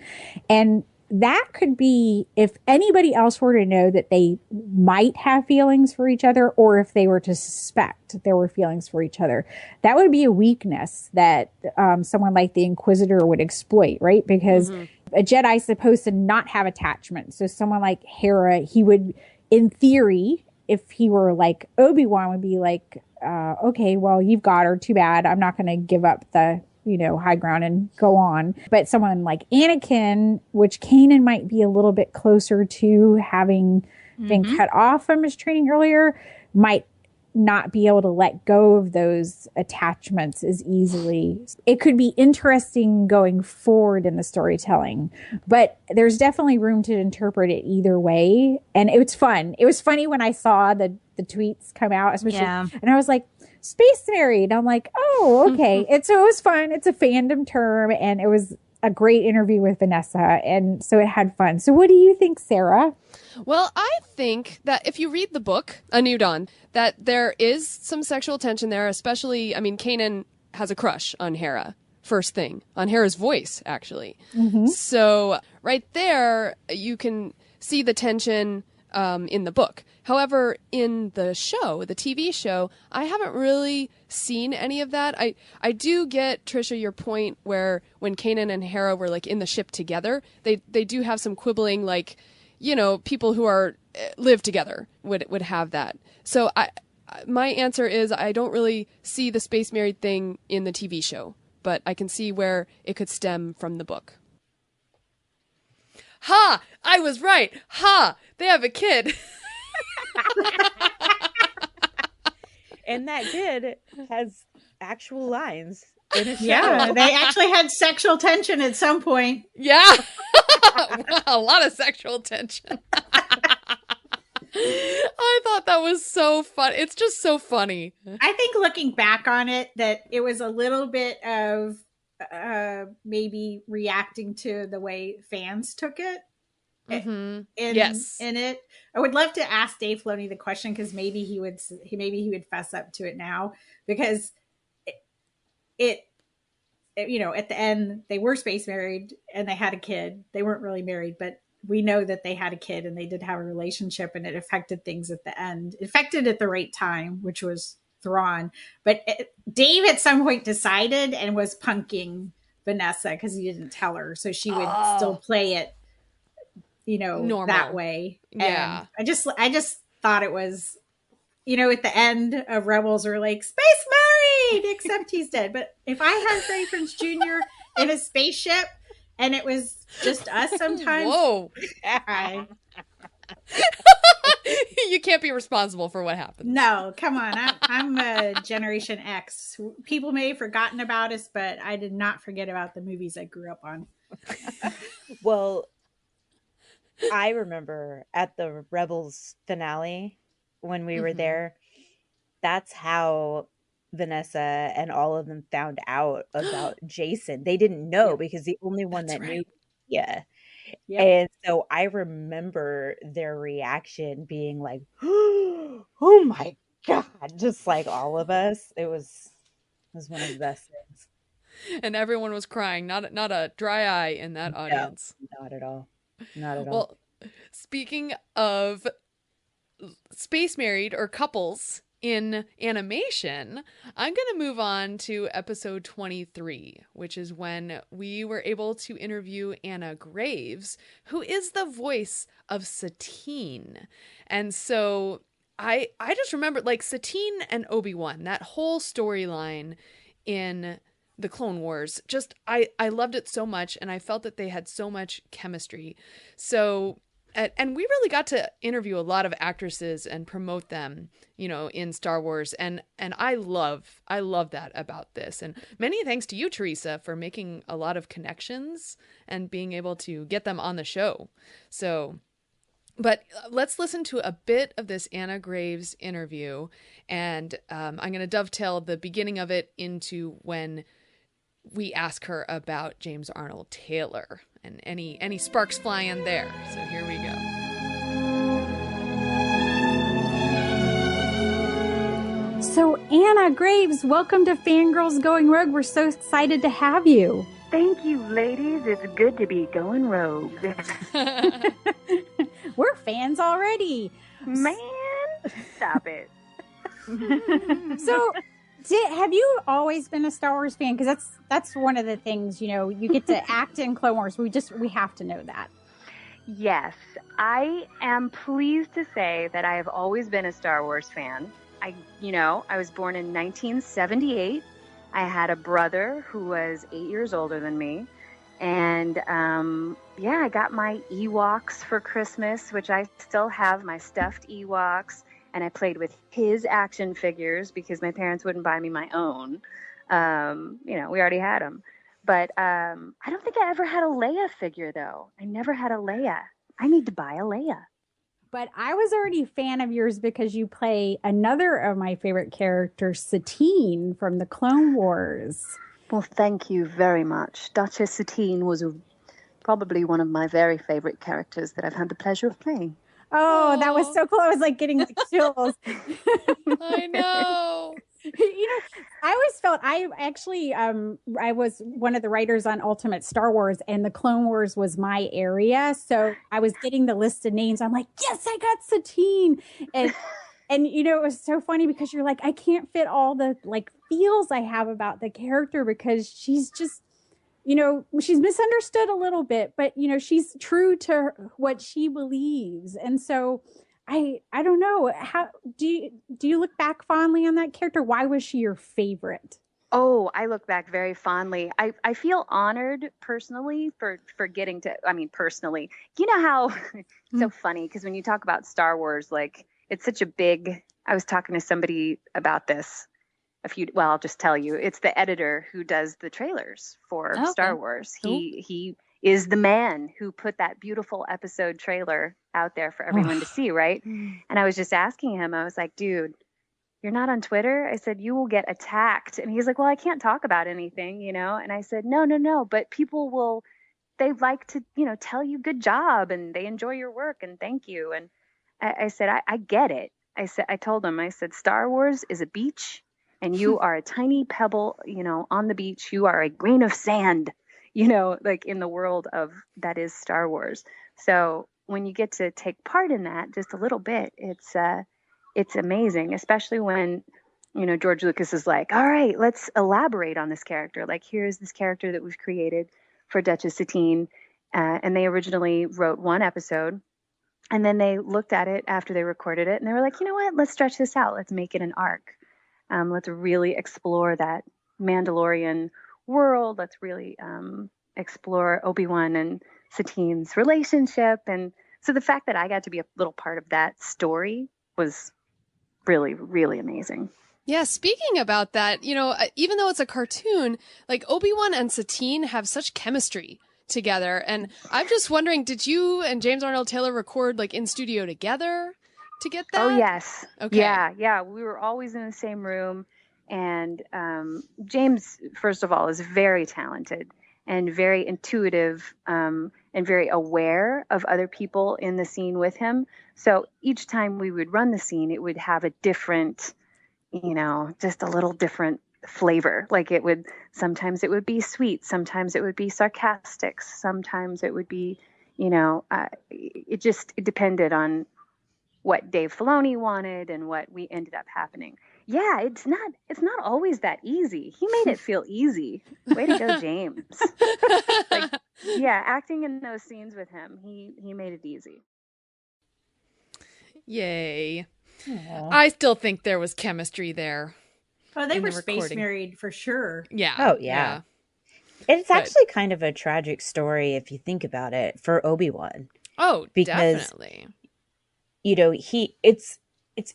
And that could be if anybody else were to know that they might have feelings for each other, or if they were to suspect there were feelings for each other, that would be a weakness that someone like the Inquisitor would exploit, right? Because a Jedi is supposed to not have attachment. So someone like Hera, he would, in theory, if he were like Obi-Wan, would be like, okay, well, you've got her, too bad. I'm not going to give up the high ground and go on. But someone like Anakin, which Kanan might be a little bit closer to having been cut off from his training earlier, might not be able to let go of those attachments as easily. It could be interesting going forward in the storytelling, but there's definitely room to interpret it either way. And it was fun. It was funny when I saw the tweets come out, especially, and I was like, space married. I'm like, oh, okay. So it was fun. It's a fandom term, and it was a great interview with Vanessa, and so it had fun. So what do you think, Sarah? Well, I think that if you read the book, A New Dawn, that there is some sexual tension there, especially, Kanan has a crush on Hera, first thing, on Hera's voice, actually. So right there, you can see the tension in the book. However, in the show, the TV show, I haven't really seen any of that. I do get, Tricia, your point where when Kanan and Hera were in the ship together, they do have some quibbling, people who are live together would have that. So my answer is I don't really see the space married thing in the TV show, but I can see where it could stem from the book. Ha! I was right. Ha! They have a kid. And that kid has actual lines in a show. Yeah, they actually had sexual tension at some point. Yeah. A lot of sexual tension. I thought that was so fun. It's just so funny. I think looking back on it, that it was a little bit of maybe reacting to the way fans took it. In it, I would love to ask Dave Filoni the question, because maybe he would fess up to it now, because it at the end they were space married and they had a kid. They weren't really married, but we know that they had a kid and they did have a relationship, and it affected things at the end. It affected at the right time, which was Thrawn. But Dave at some point decided and was punking Vanessa because he didn't tell her, so she would still play it normal. That way. Yeah. And I just thought it was, at the end of Rebels, we're like, space married, except he's dead. But if I had Freddie Prinze Jr. in a spaceship and it was just us sometimes. Whoa. I, You can't be responsible for what happened. no, come on. I'm a Generation X. People may have forgotten about us, but I did not forget about the movies I grew up on. Well, I remember at the Rebels finale when we were there, that's how Vanessa and all of them found out about Jason. They didn't know because the only one that knew, yeah. Yep. And so I remember their reaction being like, "Oh my god!" Just like all of us. It was one of the best things. And everyone was crying. Not a dry eye in that audience. No, not at all. Not at all. Well, speaking of space married or couples in animation, I'm going to move on to episode 23, which is when we were able to interview Anna Graves, who is the voice of Satine. And so I just remember like Satine and Obi-Wan, that whole storyline in the Clone Wars, just I loved it so much, and I felt that they had so much chemistry. So and we really got to interview a lot of actresses and promote them, in Star Wars. And I love that about this. And many thanks to you, Teresa, for making a lot of connections and being able to get them on the show. So, but let's listen to a bit of this Anna Graves interview. And I'm going to dovetail the beginning of it into when we ask her about James Arnold Taylor and any sparks flying there. So here we go. So Anna Graves, welcome to Fangirls Going Rogue. We're so excited to have you. Thank you, ladies. It's good to be going rogue. We're fans already. Man, stop it. So have you always been a Star Wars fan? Because that's one of the things, you get to act in Clone Wars. We have to know that. Yes, I am pleased to say that I have always been a Star Wars fan. I was born in 1978. I had a brother who was 8 years older than me. And, I got my Ewoks for Christmas, which I still have, my stuffed Ewoks. And I played with his action figures because my parents wouldn't buy me my own. We already had them. But I don't think I ever had a Leia figure, though. I never had a Leia. I need to buy a Leia. But I was already a fan of yours because you play another of my favorite characters, Satine from the Clone Wars. Well, thank you very much. Duchess Satine was probably one of my very favorite characters that I've had the pleasure of playing. Oh, that was so cool. I was like getting chills. I know. I always felt I was one of the writers on Ultimate Star Wars, and the Clone Wars was my area. So I was getting the list of names. I'm like, yes, I got Satine. And it was so funny because you're like, I can't fit all the like feels I have about the character because she's just, she's misunderstood a little bit, but she's true to what she believes. And so I don't know, how do you look back fondly on that character? Why was she your favorite? Oh, I look back very fondly. I feel honored personally for getting to, personally, how it's so funny because when you talk about Star Wars, like it's such a big, I was talking to somebody about this I'll just tell you, it's the editor who does the trailers for Star Wars. Cool. He is the man who put that beautiful episode trailer out there for everyone to see, right? And I was just asking him, I was like, dude, you're not on Twitter? I said, you will get attacked. And he's like, well, I can't talk about anything, And I said, no, but people will, they like to, tell you good job and they enjoy your work and thank you. And I said, I get it. I told him, I said, Star Wars is a beach and you are a tiny pebble, on the beach. You are a grain of sand, like in the world of that is Star Wars. So when you get to take part in that just a little bit, it's amazing, especially when, George Lucas is like, all right, let's elaborate on this character. Like, here's this character that we've created for Duchess Satine. And they originally wrote one episode and then they looked at it after they recorded it and they were like, you know what, let's stretch this out. Let's make it an arc. Let's really explore that Mandalorian world. Let's really explore Obi-Wan and Satine's relationship. And so the fact that I got to be a little part of that story was really, really amazing. Yeah, speaking about that, even though it's a cartoon, like Obi-Wan and Satine have such chemistry together. And I'm just wondering, did you and James Arnold Taylor record like in studio together to get that? Oh, yes. Okay. Yeah. We were always in the same room. And James, first of all, is very talented and very intuitive and very aware of other people in the scene with him. So each time we would run the scene, it would have a different, just a little different flavor. Like sometimes it would be sweet, sometimes it would be sarcastic, sometimes it would be, it depended on what Dave Filoni wanted and what we ended up happening. Yeah, it's not always that easy. He made it feel easy. Way to go, James. Acting in those scenes with him, he made it easy. Yay. Aww. I still think there was chemistry there. Oh, they were space married for sure. Yeah. Oh, yeah. It's actually kind of a tragic story if you think about it for Obi-Wan. Oh, because, definitely. It's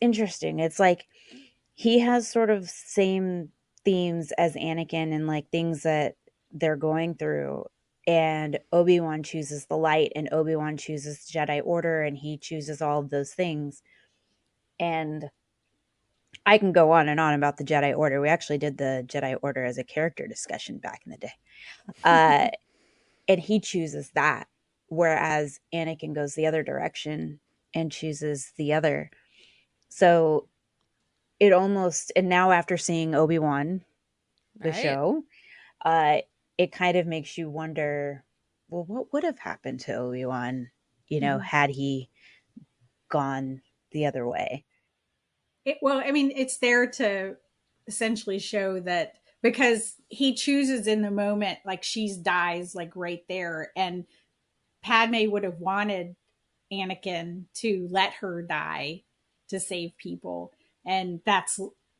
interesting. It's like he has sort of same themes as Anakin and like things that they're going through. And Obi-Wan chooses the light and Obi-Wan chooses the Jedi Order and he chooses all of those things. And I can go on and on about the Jedi Order. We actually did the Jedi Order as a character discussion back in the day. And he chooses that, whereas Anakin goes the other direction and chooses the other. So it almost, and now after seeing Obi-Wan, the show, it kind of makes you wonder, well, what would have happened to Obi-Wan, had he gone the other way? It's there to essentially show that because he chooses in the moment, like she dies like right there, and Padme would have wanted Anakin to let her die to save people. And that's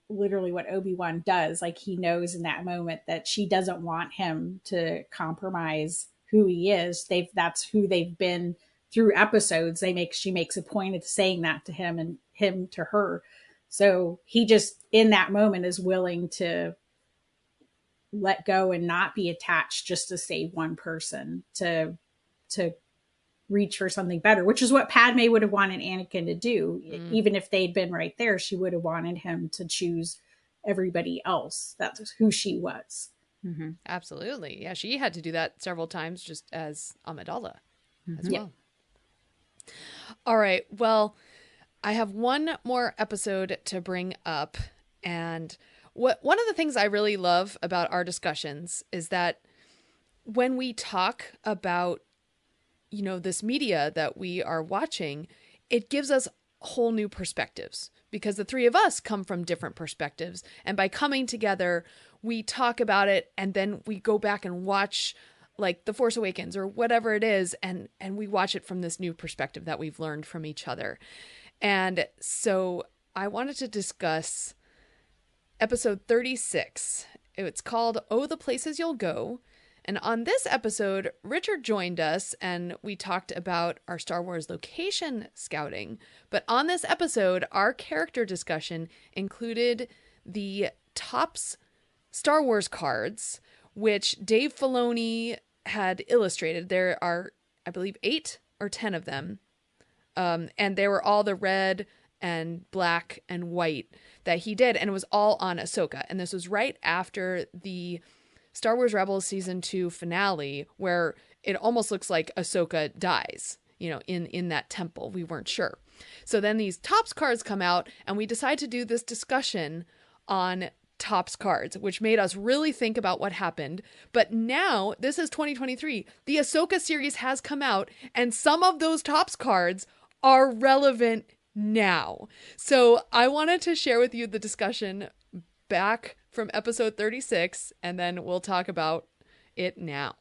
literally what Obi-Wan does. Like he knows in that moment that she doesn't want him to compromise who he is. That's who they've been through episodes. She makes a point of saying that to him and him to her. So he just in that moment is willing to let go and not be attached just to save one person, to reach for something better, which is what Padme would have wanted Anakin to do. Even if they'd been right there, she would have wanted him to choose everybody else. That's who she was. Mm-hmm. Absolutely. Yeah, she had to do that several times just as Amidala as well. All right. Well, I have one more episode to bring up. And one of the things I really love about our discussions is that when we talk about this media that we are watching, it gives us whole new perspectives because the three of us come from different perspectives. And by coming together, we talk about it and then we go back and watch like The Force Awakens or whatever it is. And we watch it from this new perspective that we've learned from each other. And so I wanted to discuss episode 36. It's called Oh, the Places You'll Go. And on this episode, Richard joined us and we talked about our Star Wars location scouting. But on this episode, our character discussion included the Topps Star Wars cards, which Dave Filoni had illustrated. There are, I believe, 8 or 10 of them. And they were all the red and black and white that he did. And it was all on Ahsoka. And this was right after the Star Wars Rebels season 2 finale, where it almost looks like Ahsoka dies, in that temple. We weren't sure. So then these Topps cards come out and we decide to do this discussion on Topps cards, which made us really think about what happened. But now, this is 2023, the Ahsoka series has come out and some of those Topps cards are relevant now. So I wanted to share with you the discussion back from episode 36, and then we'll talk about it now.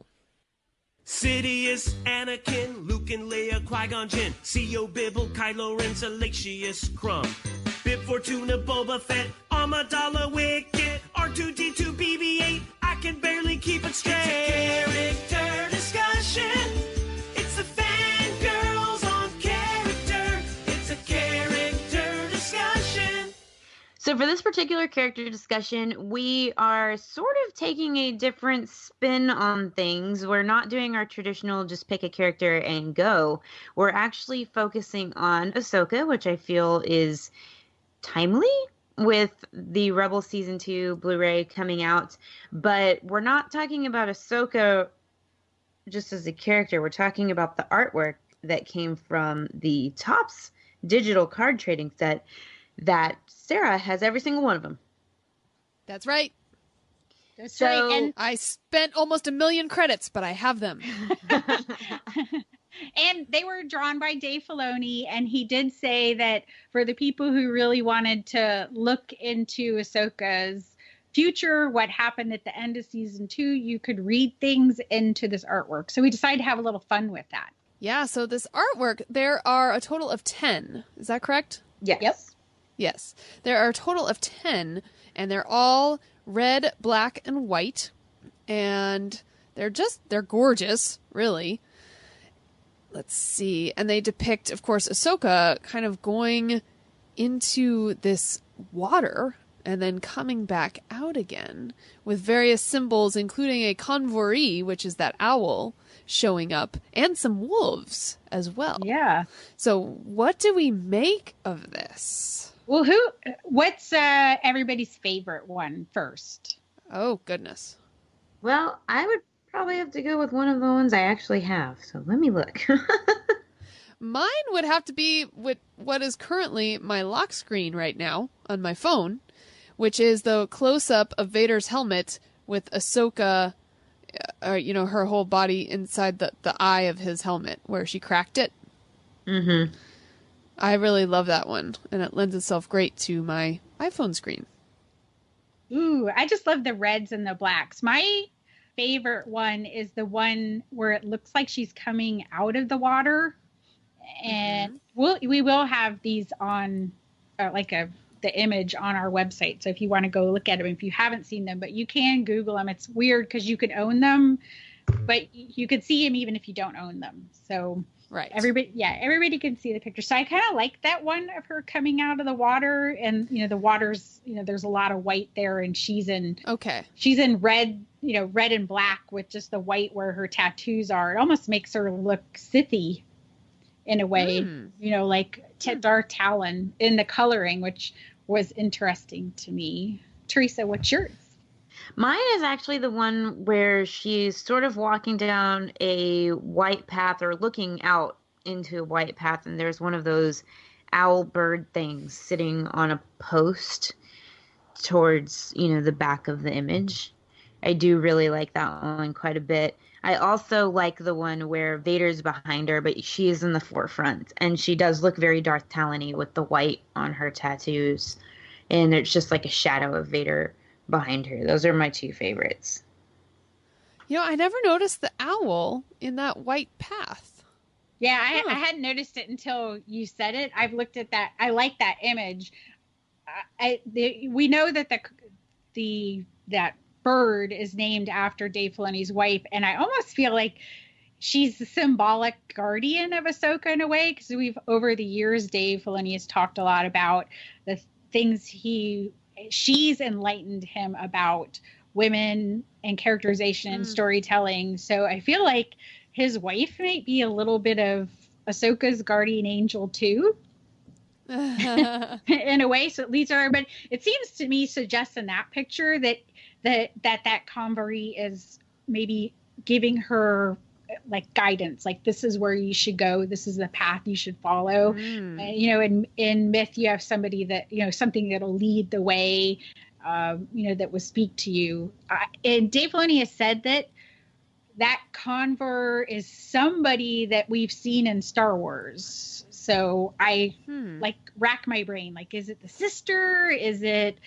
Sidious, Anakin, Luke and Leia, Qui-Gon Jinn, C.O. Bibble, Kylo Ren, Salacious Crumb, Bib Fortuna, Boba Fett, Amidala, Wicket, R2-D2, BB-8, I can barely keep it straight. It's a character for this particular character discussion, we are sort of taking a different spin on things. We're not doing our traditional just pick a character and go. We're actually focusing on Ahsoka, which I feel is timely with the Rebel Season 2 Blu-ray coming out. But we're not talking about Ahsoka just as a character. We're talking about the artwork that came from the Topps digital card trading set that Sarah has every single one of them. That's right. That's So right. And I spent almost 1 million credits, but I have them. and they were drawn by Dave Filoni, and he did say that for the people who really wanted to look into Ahsoka's future, what happened at the end of season 2, you could read things into this artwork. So we decided to have a little fun with that. Yeah, so this artwork, there are a total of 10. Is that correct? Yes. Yep. Yes. There are a total of 10, and they're all red, black, and white. And they're gorgeous, really. Let's see. And they depict, of course, Ahsoka kind of going into this water and then coming back out again with various symbols, including a Convery, which is that owl, showing up, and some wolves as well. Yeah. So what do we make of this? Well, what's everybody's favorite one first? Oh, goodness. Well, I would probably have to go with one of the ones I actually have. So let me look. Mine would have to be with what is currently my lock screen right now on my phone, which is the close-up of Vader's helmet with Ahsoka, her whole body inside the eye of his helmet where she cracked it. Mm-hmm. I really love that one, and it lends itself great to my iPhone screen. Ooh, I just love the reds and the blacks. My favorite one is the one where it looks like she's coming out of the water. And we will have these on the image on our website. So if you want to go look at them, if you haven't seen them, but you can Google them. It's weird because you can own them, but you could see them even if you don't own them. So right. Everybody can see the picture. So I kind of like that one of her coming out of the water, and the water's, there's a lot of white there, and she's in red, red and black with just the white where her tattoos are. It almost makes her look Sithy in a way, like Dark Talon in the coloring, which was interesting to me. Teresa, what's yours? Mine is actually the one where she's sort of walking down a white path or looking out into a white path, and there's one of those owl bird things sitting on a post towards, the back of the image. I do really like that one quite a bit. I also like the one where Vader's behind her, but she is in the forefront, and she does look very Dark Talon-y with the white on her tattoos, and it's just like a shadow of Vader behind her. Those are my two favorites. I never noticed the owl in that white path. Yeah, I hadn't noticed it until you said it. I've looked at that. I like that image. We know that that bird is named after Dave Filoni's wife, and I almost feel like she's the symbolic guardian of Ahsoka in a way, because over the years, Dave Filoni has talked a lot about the things she's enlightened him about women and characterization and storytelling. So I feel like his wife might be a little bit of Ahsoka's guardian angel too. In a way. So it leads her, but it seems to me suggests in that picture that Convery is maybe giving her like guidance, like this is where you should go, this is the path you should follow. In myth you have somebody that something that'll lead the way, that will speak to you, and Dave Filoni has said that Conver is somebody that we've seen in Star Wars. So I rack my brain, like, is it the sister, is it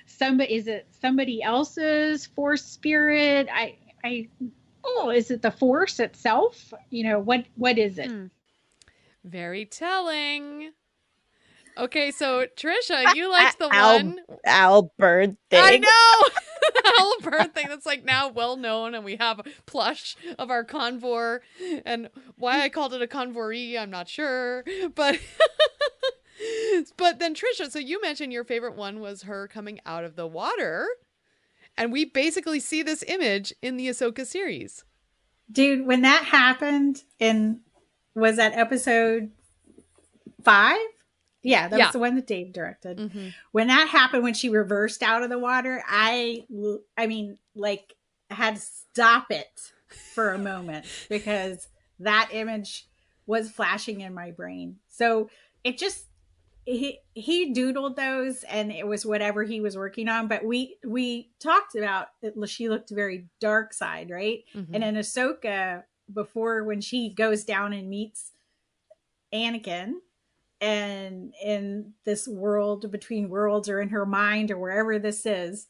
somebody else's Force spirit? Is it the Force itself? What is it? Very telling. Okay, so Tricia, you liked the one owl bird thing. I know. Owl bird thing that's like now well known, and we have a plush of our convor. And why I called it a convory, I'm not sure, but But then Tricia, so you mentioned your favorite one was her coming out of the water. And we basically see this image in the Ahsoka series. Dude, when that happened was that episode 5? Yeah, that was the one that Dave directed. Mm-hmm. When that happened, when she reversed out of the water, I mean, like, I had to stop it for a moment because that image was flashing in my brain. So it just, he doodled those and it was whatever he was working on. But we talked about it, she looked very dark side, right? Mm-hmm. And in Ahsoka, before when she goes down and meets Anakin, and in this world between worlds or in her mind or wherever this is,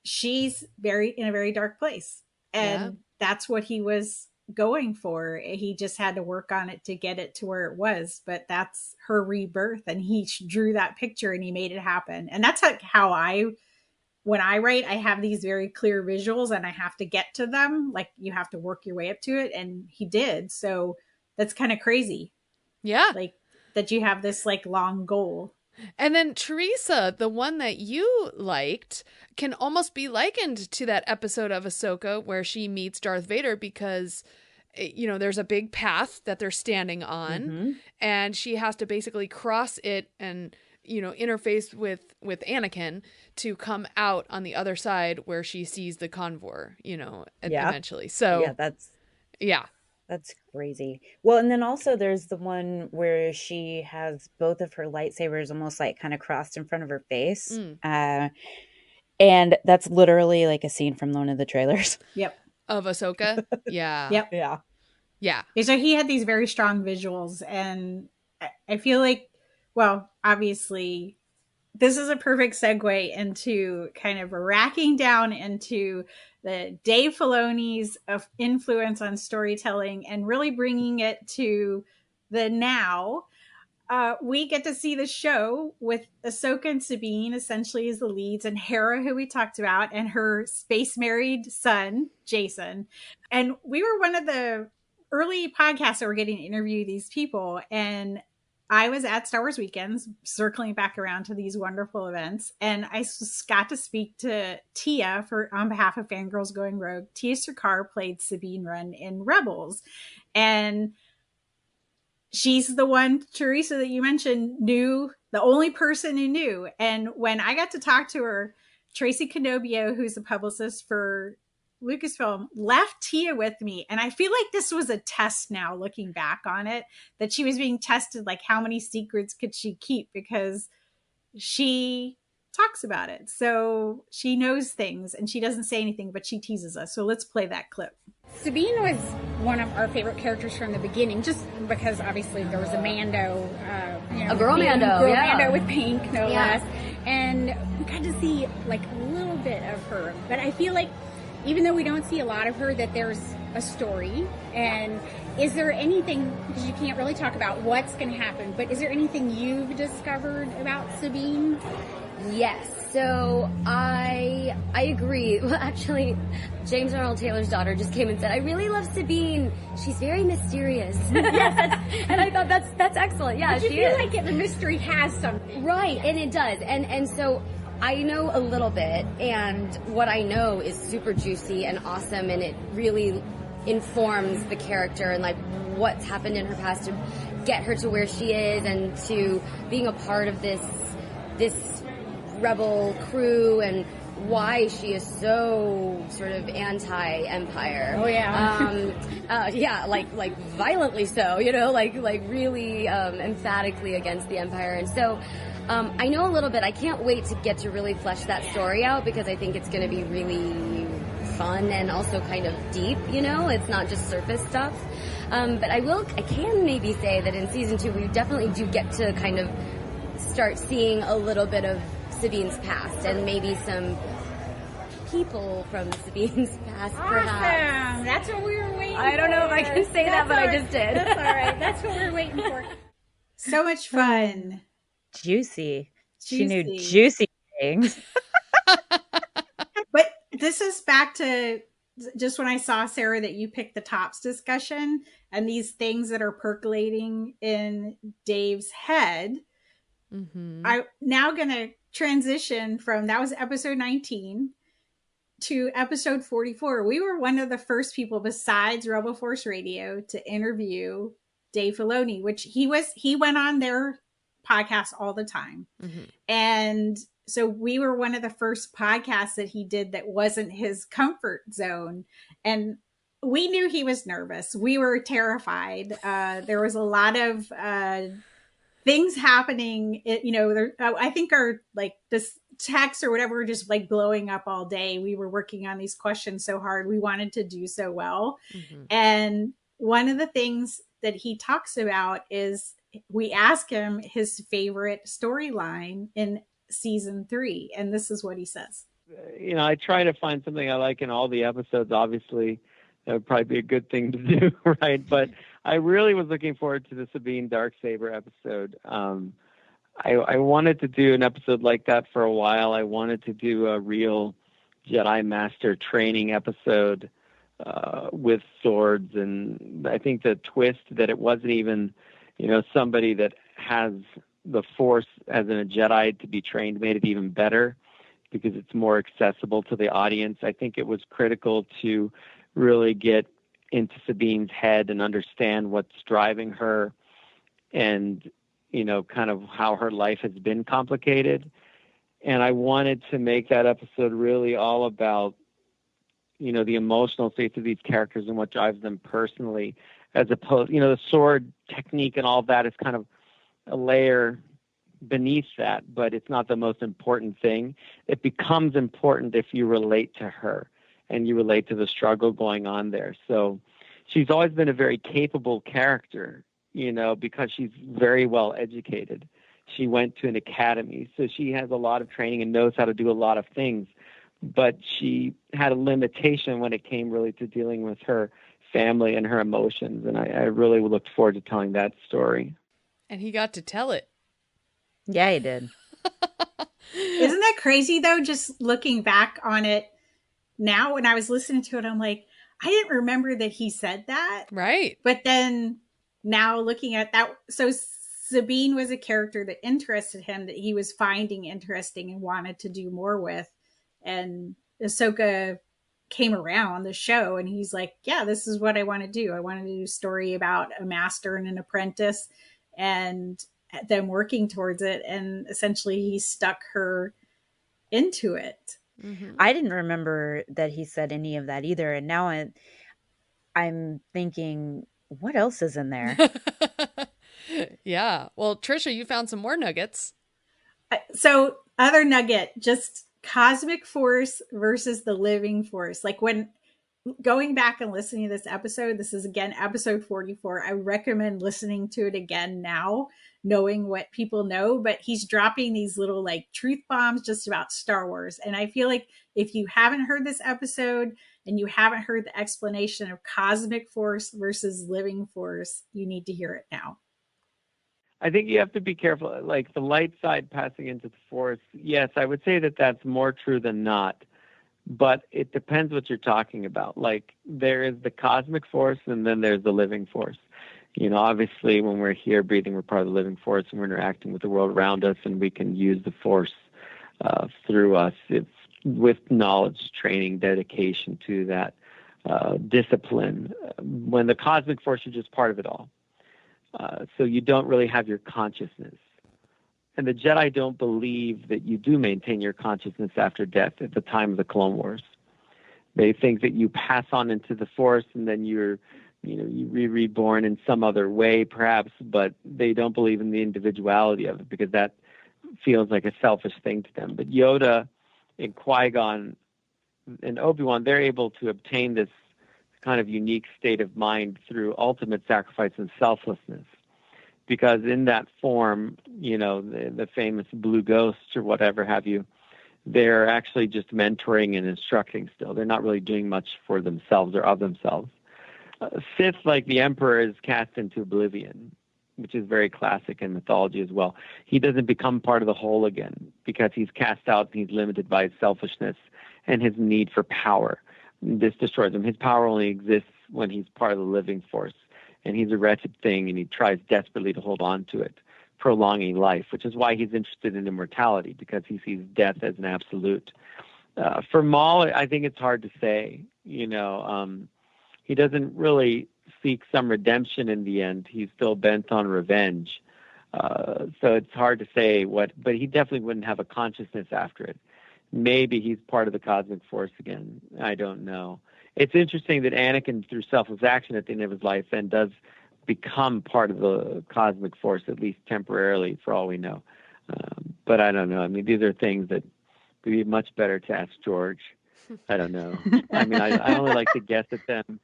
she's in a very dark place. And that's what he was going for. He just had to work on it to get it to where it was. But that's her rebirth. And he drew that picture and he made it happen. And that's like how when I write, I have these very clear visuals and I have to get to them. Like you have to work your way up to it. And he did. So that's kind of crazy. Yeah. Like, that you have this like long goal. And then Teresa, the one that you liked, can almost be likened to that episode of Ahsoka where she meets Darth Vader because, you know, there's a big path that they're standing on and she has to basically cross it and, you know, interface with Anakin to come out on the other side where she sees the Convoy, you know, eventually. So That's crazy. Well, and then also there's the one where she has both of her lightsabers almost like kind of crossed in front of her face. And that's literally like a scene from one of the trailers. Yep. Of Ahsoka? Yeah. Yep. Yeah. Yeah. So he had these very strong visuals. And I feel like, well, obviously, this is a perfect segue into kind of racking down into the Dave Filoni's influence on storytelling and really bringing it to the now. We get to see the show with Ahsoka and Sabine essentially as the leads, and Hera, who we talked about, and her space married son, Jason. And we were one of the early podcasts that were getting to interview these people. And I was at Star Wars Weekends, circling back around to these wonderful events, and I got to speak to Tiya on behalf of Fangirls Going Rogue. Tiya Sircar played Sabine Wren in Rebels, and she's the one, Teresa, that you mentioned, knew, the only person who knew. And when I got to talk to her, Tracy Canobio, who's a publicist for Lucasfilm, left Tiya with me. And I feel like this was a test now, looking back on it, that she was being tested, like how many secrets could she keep, because she talks about it. So she knows things and she doesn't say anything, but she teases us. So let's play that clip. Sabine was one of our favorite characters from the beginning, just because obviously there was a Mando, a girl Mando, Mando with pink, no less. And we got to see like a little bit of her, but I feel like even though we don't see a lot of her, that there's a story. And is there anything, because you can't really talk about what's going to happen, but is there anything you've discovered about Sabine? Yes. So I agree. Well, actually, James Arnold Taylor's daughter just came and said, I really love Sabine. She's very mysterious. Yes, and I thought that's excellent. Yeah, but you feel like the mystery has something. Right, and it does. And so I know a little bit, and what I know is super juicy and awesome, and it really informs the character and like what's happened in her past to get her to where she is and to being a part of this rebel crew and why she is so sort of anti-empire. Oh yeah. Yeah, like violently so, you know, like really emphatically against the empire. And so I know a little bit. I can't wait to get to really flesh that story out because I think it's going to be really fun and also kind of deep, you know? It's not just surface stuff. But I can maybe say that in season 2 we definitely do get to kind of start seeing a little bit of Sabine's past and maybe some people from Sabine's past, perhaps. Awesome. That's what we were waiting for. I don't know if I can say that, but I just did. That's all right. That's what we're waiting for. So much fun. Juicy. She knew juicy things. But this is back to just when I saw, Sarah, that you picked the tops discussion and these things that are percolating in Dave's head. I'm now going to transition from, that was episode 19 to episode 44. We were one of the first people besides Rebel Force Radio to interview Dave Filoni, which he went on their podcast all the time. And so we were one of the first podcasts that he did that wasn't his comfort zone. And we knew he was nervous. We were terrified. There was a lot of things happening. I think our like this text or whatever were just like blowing up all day. We were working on these questions so hard. We wanted to do so well. And one of the things that he talks about is we ask him his favorite storyline in season 3. And this is what he says. I try to find something I like in all the episodes. Obviously, that would probably be a good thing to do, right? But I really was looking forward to the Sabine Darksaber episode. I wanted to do an episode like that for a while. I wanted to do a real Jedi Master training episode with swords. And I think the twist that it wasn't even, somebody that has the Force as in a Jedi to be trained made it even better because it's more accessible to the audience. I think it was critical to really get into Sabine's head and understand what's driving her and, kind of how her life has been complicated. And I wanted to make that episode really all about, the emotional states of these characters and what drives them personally, as opposed, the sword technique and all that is kind of a layer beneath that, but it's not the most important thing. It becomes important if you relate to her and you relate to the struggle going on there. So she's always been a very capable character, because she's very well educated. She went to an academy, so she has a lot of training and knows how to do a lot of things, but she had a limitation when it came really to dealing with her family and her emotions. And I really looked forward to telling that story. And he got to tell it. Yeah, he did. Isn't that crazy though? Just looking back on it now, when I was listening to it, I'm like, I didn't remember that he said that. Right. But then now looking at that, so Sabine was a character that interested him, that he was finding interesting and wanted to do more with. And Ahsoka came around the show and he's like, yeah, this is what I want to do. I want to do a story about a master and an apprentice and them working towards it. And essentially he stuck her into it. I didn't remember that he said any of that either. And now I'm thinking, what else is in there? Yeah. Well, Tricia, you found some more nuggets. So other nugget, just cosmic force versus the living force. Like when going back and listening to this episode, this is again, episode 44. I recommend listening to it again now, knowing what people know, but he's dropping these little like truth bombs just about Star Wars. And I feel like if you haven't heard this episode and you haven't heard the explanation of cosmic force versus living force, you need to hear it now. I think you have to be careful, like the light side passing into the Force. Yes, I would say that that's more true than not, but it depends what you're talking about. Like there is the cosmic force and then there's the living force. Obviously when we're here breathing, we're part of the living force and we're interacting with the world around us and we can use the Force through us. It's with knowledge, training, dedication to that discipline. When the cosmic force, you're just part of it all. So you don't really have your consciousness. And the Jedi don't believe that you do maintain your consciousness after death at the time of the Clone Wars. They think that you pass on into the Force and then you're reborn in some other way perhaps, but they don't believe in the individuality of it because that feels like a selfish thing to them. But Yoda and Qui-Gon and Obi-Wan, they're able to obtain this kind of unique state of mind through ultimate sacrifice and selflessness. Because in that form, the famous blue ghosts or whatever have you, they're actually just mentoring and instructing still. They're not really doing much for themselves or of themselves. Sith, like the Emperor, is cast into oblivion, which is very classic in mythology as well. He doesn't become part of the whole again because he's cast out and he's limited by his selfishness and his need for power. This destroys him. His power only exists when he's part of the living force, and he's a wretched thing, and he tries desperately to hold on to it. prolonging life, which is why he's interested in immortality, because he sees death as an absolute. For Maul, I think it's hard to say. He doesn't really seek some redemption in the end. He's still bent on revenge. So it's hard to say but he definitely wouldn't have a consciousness after it. Maybe he's part of the cosmic force again. I don't know. It's interesting that Anakin, through selfless action at the end of his life, then does become part of the cosmic force, at least temporarily, for all we know. But I don't know. I mean, these are things that would be much better to ask George. I don't know. I mean, I only like to guess at them.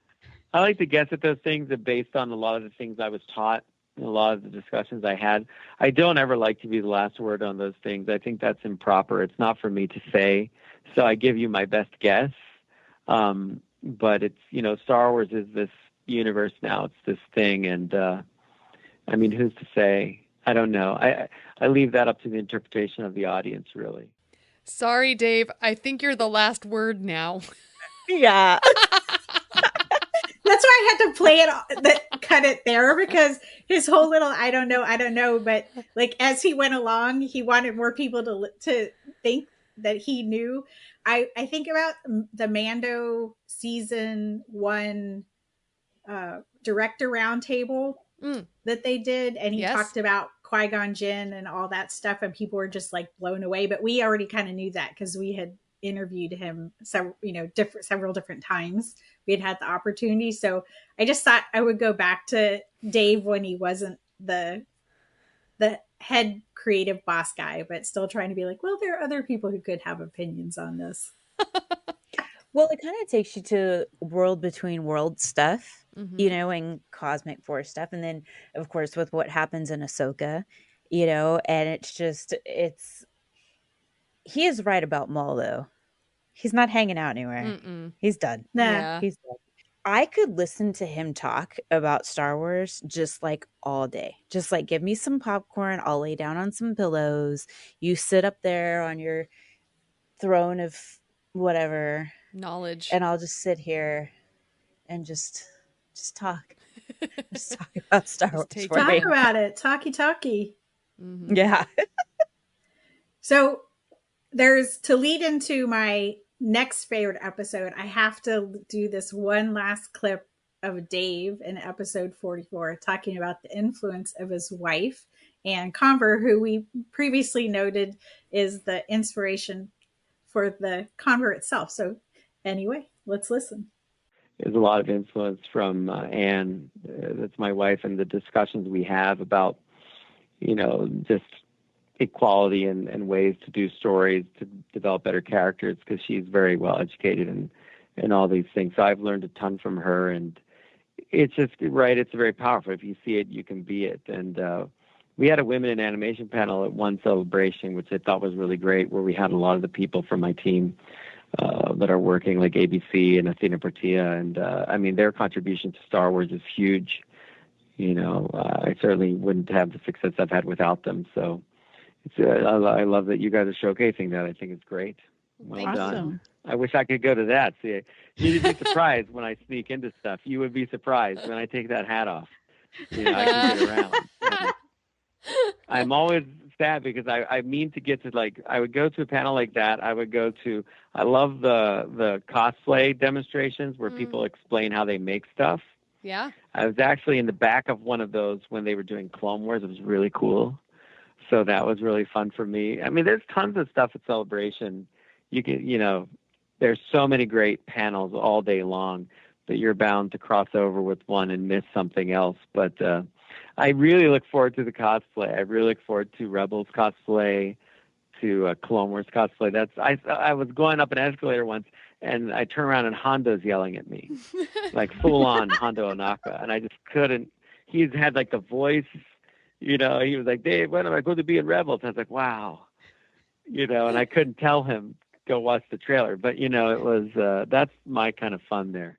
I like to guess at those things based on a lot of the things I was taught, and a lot of the discussions I had. I don't ever like to be the last word on those things. I think that's improper. It's not for me to say. So I give you my best guess. But it's, Star Wars is this universe now. It's this thing. And, I mean, who's to say? I don't know. I leave that up to the interpretation of the audience, really. Sorry, Dave. I think you're the last word now. Yeah. That's why I had to play it, cut it there, because his whole little I don't know. But like as he went along, he wanted more people to think that he knew. I think about the Mando season 1 director roundtable that they did, and he talked about Qui-Gon Jinn and all that stuff, and people were just like blown away. But we already kind of knew that because we had interviewed him several different times. We had the opportunity. So I just thought I would go back to Dave when he wasn't the head creative boss guy, but still trying to be like, well, there are other people who could have opinions on this. Well, it kind of takes you to world between world stuff, and cosmic force stuff. And then, of course, with what happens in Ahsoka, and he is right about Maul, though. He's not hanging out anywhere. Mm-mm. He's done. Yeah. He's done. I could listen to him talk about Star Wars just like all day. Just like give me some popcorn. I'll lay down on some pillows. You sit up there on your throne of whatever knowledge, and I'll just sit here and just talk. Just talk about Star Wars. Talk about it. Talkie. Mm-hmm. Yeah. So there's, to lead into my next favorite episode, I have to do this one last clip of Dave in episode 44 talking about the influence of his wife and Convery, who we previously noted is the inspiration for the Convery itself. So anyway, let's listen. There's a lot of influence from Anne, that's my wife, and the discussions we have about, just equality and ways to do stories to develop better characters, because she's very well educated in all these things. So I've learned a ton from her, and it's just right. It's very powerful. If you see it, you can be it. And we had a women in animation panel at one celebration, which I thought was really great, where we had a lot of the people from my team that are working, like ABC and Athena Portilla. And I mean, their contribution to Star Wars is huge. I certainly wouldn't have the success I've had without them. So I love that you guys are showcasing that. I think it's great. Well done. I wish I could go to that. See, you'd be surprised when I sneak into stuff. You would be surprised when I take that hat off. I can get around. And I'm always sad because I mean to get to, I would go to a panel like that. I love the cosplay demonstrations where people explain how they make stuff. Yeah. I was actually in the back of one of those when they were doing Clone Wars. It was really cool. So that was really fun for me. I mean, there's tons of stuff at Celebration. You can, there's so many great panels all day long that you're bound to cross over with one and miss something else. But I really look forward to the cosplay. I really look forward to Rebels cosplay, to Clone Wars cosplay. I was going up an escalator once, and I turned around and Hondo's yelling at me, like full on Hondo Onaka, and I just couldn't. He had the voice. He was like, Dave, when am I going to be in Rebels? I was like, wow. And I couldn't tell him, go watch the trailer. But, it was, that's my kind of fun there.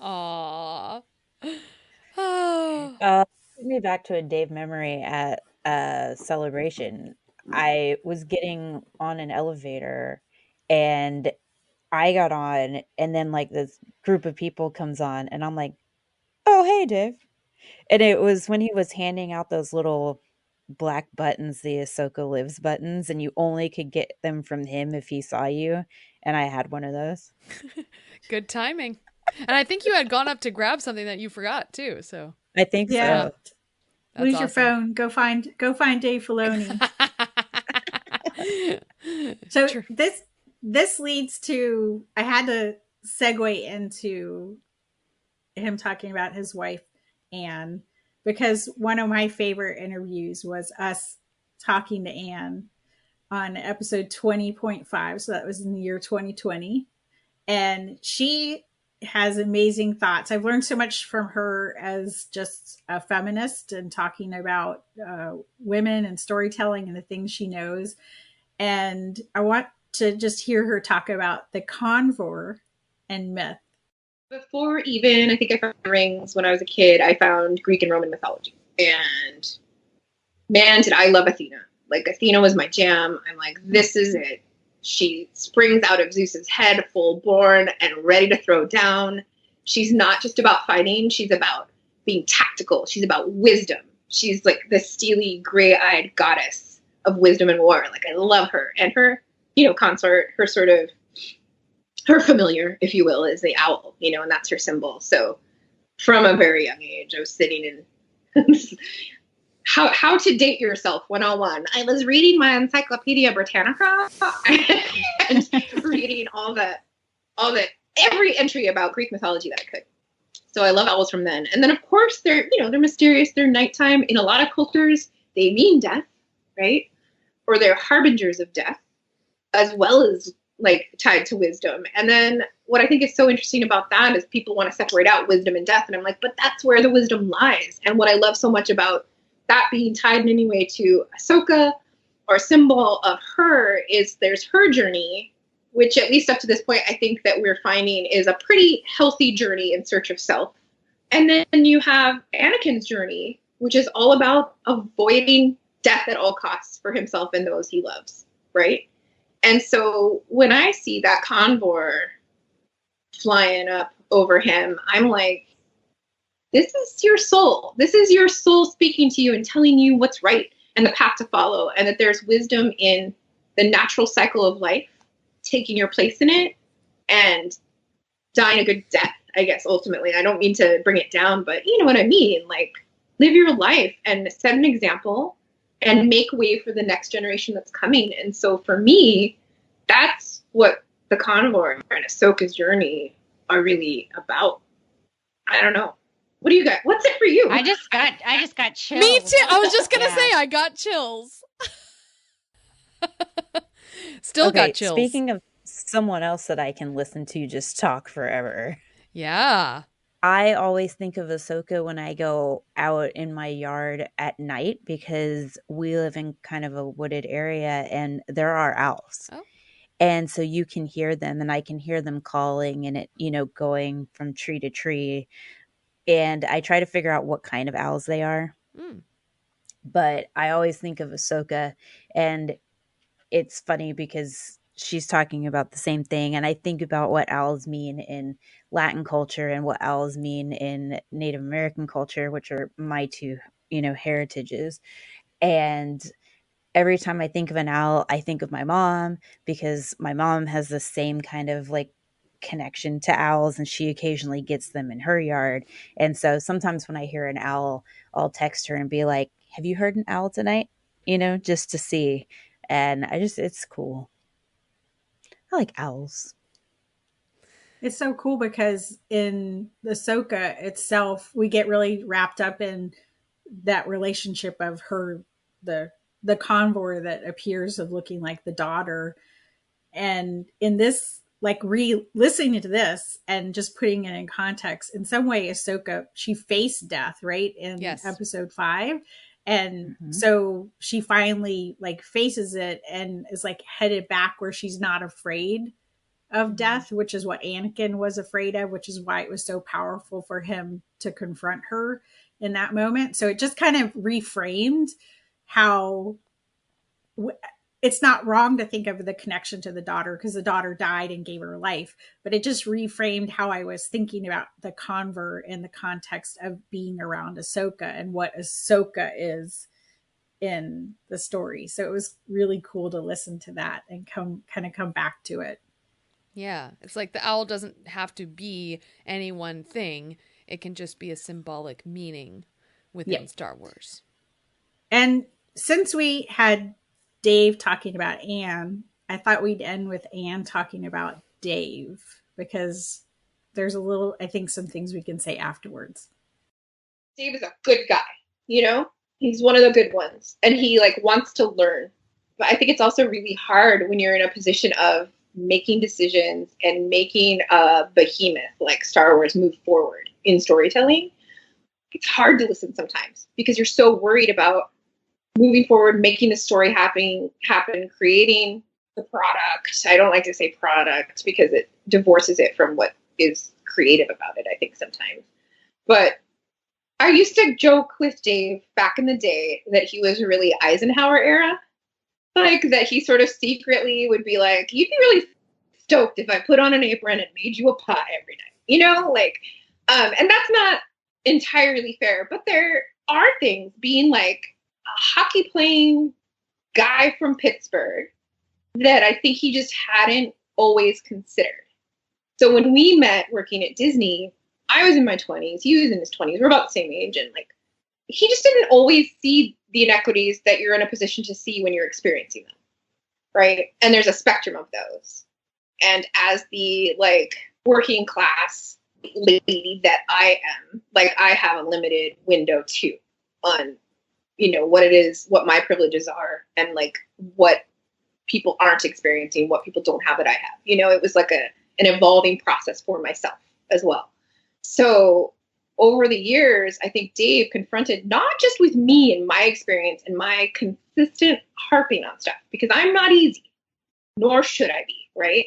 Aww. Took me back to a Dave memory at Celebration. I was getting on an elevator and I got on, and then this group of people comes on, and I'm like, oh, hey, Dave. And it was when he was handing out those little black buttons, the Ahsoka Lives buttons, and you only could get them from him if he saw you. And I had one of those. Good timing. And I think you had gone up to grab something that you forgot too. So I think so. Lose your phone. Go find Dave Filoni. So this leads to, I had to segue into him talking about his wife Anne, because one of my favorite interviews was us talking to Anne on episode 20.5. So that was in the year 2020. And she has amazing thoughts. I've learned so much from her as just a feminist and talking about women and storytelling and the things she knows. And I want to just hear her talk about the Convery and myth. Before even, I think I found rings when I was a kid, I found Greek and Roman mythology. And man, did I love Athena. Like, Athena was my jam. I'm like, this is it. She springs out of Zeus's head, full born and ready to throw down. She's not just about fighting. She's about being tactical. She's about wisdom. She's like the steely, gray-eyed goddess of wisdom and war. Like, I love her. And her, consort, her sort of, her familiar, if you will, is the owl, and that's her symbol. So from a very young age, I was sitting in how to date yourself 101. I was reading my Encyclopedia Britannica and reading every entry about Greek mythology that I could. So I love owls from then. And then of course they're mysterious. They're nighttime. In a lot of cultures, they mean death, right? Or they're harbingers of death, as well as like tied to wisdom. And then what I think is so interesting about that is people want to separate out wisdom and death. And I'm like, but that's where the wisdom lies. And what I love so much about that being tied in any way to Ahsoka or a symbol of her is there's her journey, which at least up to this point, I think that we're finding is a pretty healthy journey in search of self. And then you have Anakin's journey, which is all about avoiding death at all costs for himself and those he loves, right? And so when I see that convoy flying up over him, I'm like, this is your soul. This is your soul speaking to you and telling you what's right and the path to follow, and that there's wisdom in the natural cycle of life, taking your place in it and dying a good death, I guess, ultimately. I don't mean to bring it down, but you know what I mean? Like, live your life and set an example and make way for the next generation that's coming. And so for me, that's what the convoy and Ahsoka's journey are really about. I don't know. What do you got? What's it for you? I just got chills. Me too. I was just gonna say I got chills. Still got chills. Speaking of someone else that I can listen to just talk forever. Yeah. I always think of Ahsoka when I go out in my yard at night, because we live in kind of a wooded area and there are owls. Oh. And so you can hear them, and I can hear them calling and it, going from tree to tree. And I try to figure out what kind of owls they are. Mm. But I always think of Ahsoka, and it's funny because she's talking about the same thing. And I think about what owls mean in Latin culture and what owls mean in Native American culture, which are my two, heritages. And every time I think of an owl, I think of my mom, because my mom has the same kind of like connection to owls, and she occasionally gets them in her yard. And so sometimes when I hear an owl, I'll text her and be like, have you heard an owl tonight? Just to see. And it's cool. I like owls. It's so cool because in the Ahsoka itself, we get really wrapped up in that relationship of her, the convoy that appears of looking like the daughter. And in this, like listening to this and just putting it in context, in some way, Ahsoka, she faced death, right? In episode 5. And so she finally like faces it and is like headed back where she's not afraid of death, which is what Anakin was afraid of, which is why it was so powerful for him to confront her in that moment. So it just kind of reframed how it's not wrong to think of the connection to the daughter, because the daughter died and gave her life, but it just reframed how I was thinking about the convert in the context of being around Ahsoka and what Ahsoka is in the story. So it was really cool to listen to that and come back to it. Yeah, it's like the owl doesn't have to be any one thing. It can just be a symbolic meaning within Star Wars. And since we had Dave talking about Anne, I thought we'd end with Anne talking about Dave, because there's I think some things we can say afterwards. Dave is a good guy, you know? He's one of the good ones, and he like wants to learn. But I think it's also really hard when you're in a position of making decisions and making a behemoth like Star Wars move forward in storytelling. It's hard to listen sometimes because you're so worried about moving forward, making the story happen, creating the product. I don't like to say product because it divorces it from what is creative about it, I think sometimes. But I used to joke with Dave back in the day that he was really Eisenhower era. Like that he sort of secretly would be like, you'd be really stoked if I put on an apron and made you a pie every night, you know, like, and that's not entirely fair, but there are things being like a hockey playing guy from Pittsburgh that I think he just hadn't always considered. So when we met working at Disney, I was in my 20s, he was in his 20s, we're about the same age, and like, he just didn't always see the inequities that you're in a position to see when you're experiencing them, right? And there's a spectrum of those. And as the like working class lady that I am, like I have a limited window too on, you know, what it is, what my privileges are, and like what people aren't experiencing, what people don't have that I have. You know, it was like an evolving process for myself as well. So over the years, I think Dave confronted not just with me and my experience and my consistent harping on stuff, because I'm not easy, nor should I be, right?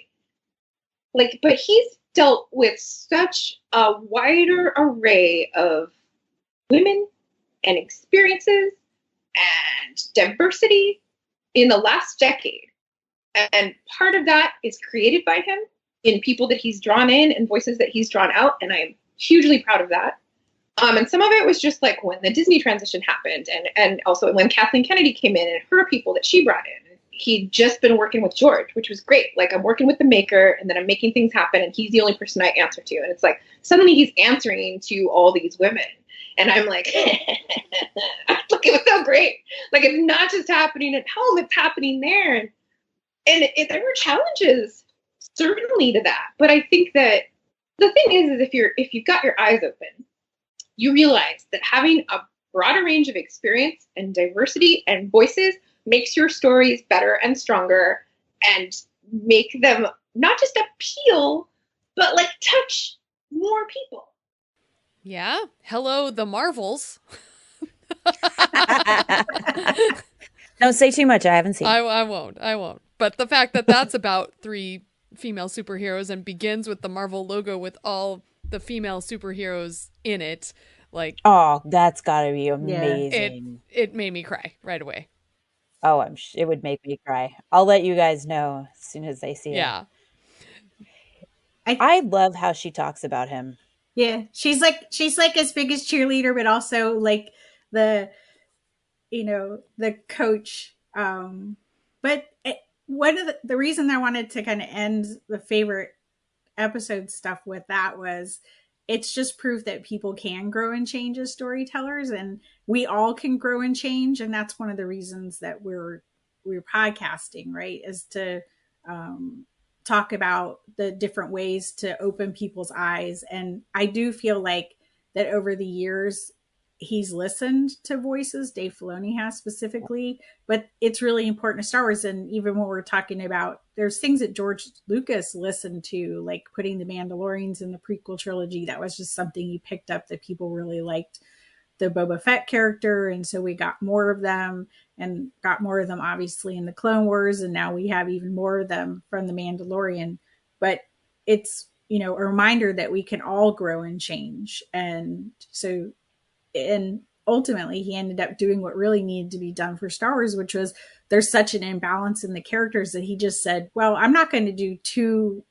Like, but he's dealt with such a wider array of women and experiences and diversity in the last decade. And part of that is created by him in people that he's drawn in and voices that he's drawn out. And I'm hugely proud of that. And some of it was just like when the Disney transition happened, and also when Kathleen Kennedy came in and her people that she brought in. He'd just been working with George, which was great. Like, I'm working with the maker, and then I'm making things happen, and he's the only person I answer to. And it's like, suddenly he's answering to all these women. And I'm like, look, it was so great. Like, it's not just happening at home, it's happening there. And there were challenges, certainly, to that. But I think that the thing is if you've got your eyes open, you realize that having a broader range of experience and diversity and voices makes your stories better and stronger and make them not just appeal, but like touch more people. Yeah. Hello, the Marvels. Don't say too much. I haven't seen. I won't. But the fact that that's about 3 female superheroes and begins with the Marvel logo with all the female superheroes in it, like, oh, that's gotta be amazing. It made me cry right away. Oh, it would make me cry. I'll let you guys know as soon as I see it. Yeah. I love how she talks about him. Yeah. She's like his biggest cheerleader, but also like the coach. But one of the reason I wanted to kind of end the favorite episode stuff with that was it's just proof that people can grow and change as storytellers, and we all can grow and change. And that's one of the reasons that we're podcasting, right? Is to talk about the different ways to open people's eyes. And I do feel like that over the years, he's listened to voices, Dave Filoni has specifically, but it's really important to Star Wars. And even when we're talking about, there's things that George Lucas listened to, like putting the Mandalorians in the prequel trilogy. That was just something he picked up that people really liked the Boba Fett character. And so we got more of them, and got more of them obviously in the Clone Wars. And now we have even more of them from the Mandalorian, but it's, a reminder that we can all grow and change. And ultimately he ended up doing what really needed to be done for Star Wars, which was there's such an imbalance in the characters that he just said, well, I'm not going to do two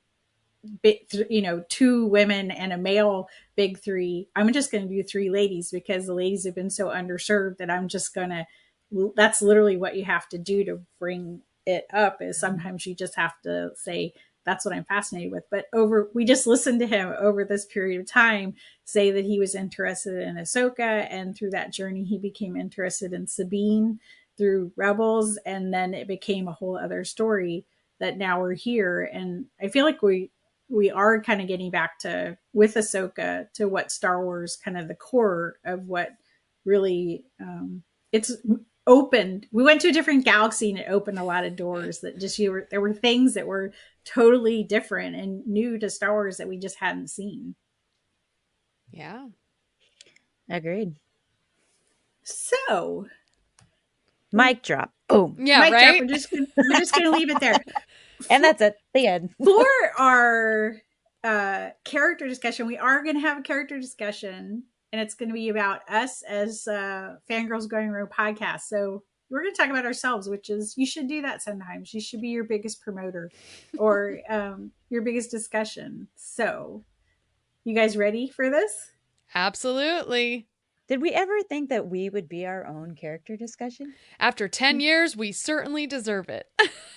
women and a male big 3. I'm just going to do 3 ladies because the ladies have been so underserved that I'm just going to that's literally what you have to do to bring it up, is sometimes you just have to say, that's what I'm fascinated with. But we just listened to him over this period of time say that he was interested in Ahsoka, and through that journey, he became interested in Sabine through Rebels, and then it became a whole other story that now we're here. And I feel like we are kind of getting back to, with Ahsoka, to what Star Wars, kind of the core of what really it's opened. We went to a different galaxy, and it opened a lot of doors that just there were things that were totally different and new to Star Wars that we just hadn't seen. Yeah. Agreed. So, mic drop. Boom. Yeah, mic right? Drop. We're just gonna leave it there. And that's it. The end. For our character discussion, we are going to have a character discussion, and it's going to be about us as Fangirls Going Rogue podcast. So we're going to talk about ourselves, which is, you should do that sometimes. You should be your biggest promoter or your biggest discussion. So you guys ready for this? Absolutely. Did we ever think that we would be our own character discussion? After 10 years, we certainly deserve it.